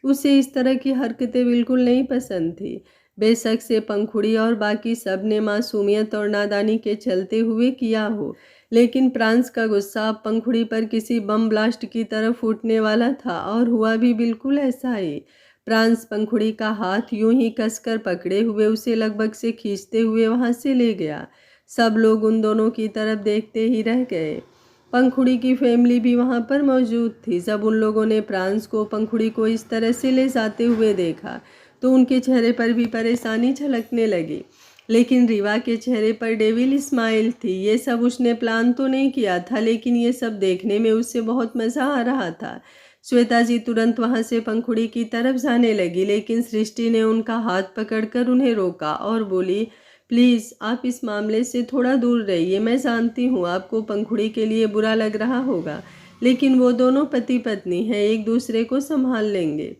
उसे इस तरह की हरकतें बिल्कुल नहीं पसंद थी। बेशक से पंखुड़ी और बाकी सब ने मासूमियत और नादानी के चलते हुए किया हो, लेकिन प्रांस का गुस्सा अब पंखुड़ी पर किसी बम ब्लास्ट की तरह फूटने वाला था और हुआ भी बिल्कुल ऐसा ही। प्रांस पंखुड़ी का हाथ यूं ही कसकर पकड़े हुए उसे लगभग से खींचते हुए वहां से ले गया। सब लोग उन दोनों की तरफ देखते ही रह गए। पंखुड़ी की फैमिली भी वहां पर मौजूद थी। जब उन लोगों ने प्रांस को पंखुड़ी को इस तरह से ले जाते हुए देखा तो उनके चेहरे पर भी परेशानी झलकने लगी, लेकिन रीवा के चेहरे पर डेविल स्माइल थी। ये सब उसने प्लान तो नहीं किया था, लेकिन ये सब देखने में उसे बहुत मज़ा आ रहा था। श्वेता जी तुरंत वहां से पंखुड़ी की तरफ जाने लगी, लेकिन सृष्टि ने उनका हाथ पकड़कर उन्हें रोका और बोली, प्लीज़ आप इस मामले से थोड़ा दूर रहिए। मैं जानती हूँ आपको पंखुड़ी के लिए बुरा लग रहा होगा, लेकिन वो दोनों पति पत्नी हैं, एक दूसरे को संभाल लेंगे।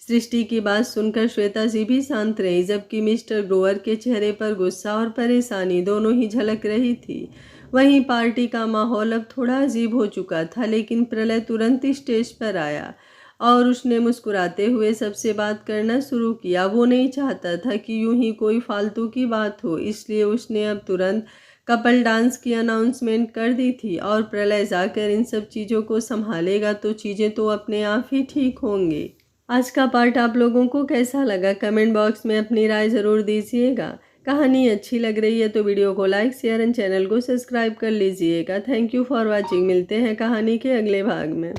सृष्टि की बात सुनकर श्वेता जी भी शांत रही, जबकि मिस्टर ग्रोवर के चेहरे पर गुस्सा और परेशानी दोनों ही झलक रही थी। वहीं पार्टी का माहौल अब थोड़ा अजीब हो चुका था, लेकिन प्रलय तुरंत स्टेज पर आया और उसने मुस्कुराते हुए सबसे बात करना शुरू किया। वो नहीं चाहता था कि यूं ही कोई फालतू की बात हो, इसलिए उसने अब तुरंत कपल डांस की अनाउंसमेंट कर दी थी और प्रलय जाकर इन सब चीज़ों को संभालेगा तो चीज़ें तो अपने आप ही ठीक होंगी। आज का पार्ट आप लोगों को कैसा लगा कमेंट बॉक्स में अपनी राय ज़रूर दीजिएगा। कहानी अच्छी लग रही है तो वीडियो को लाइक शेयर एंड चैनल को सब्सक्राइब कर लीजिएगा। Thank you for watching. मिलते हैं कहानी के अगले भाग में।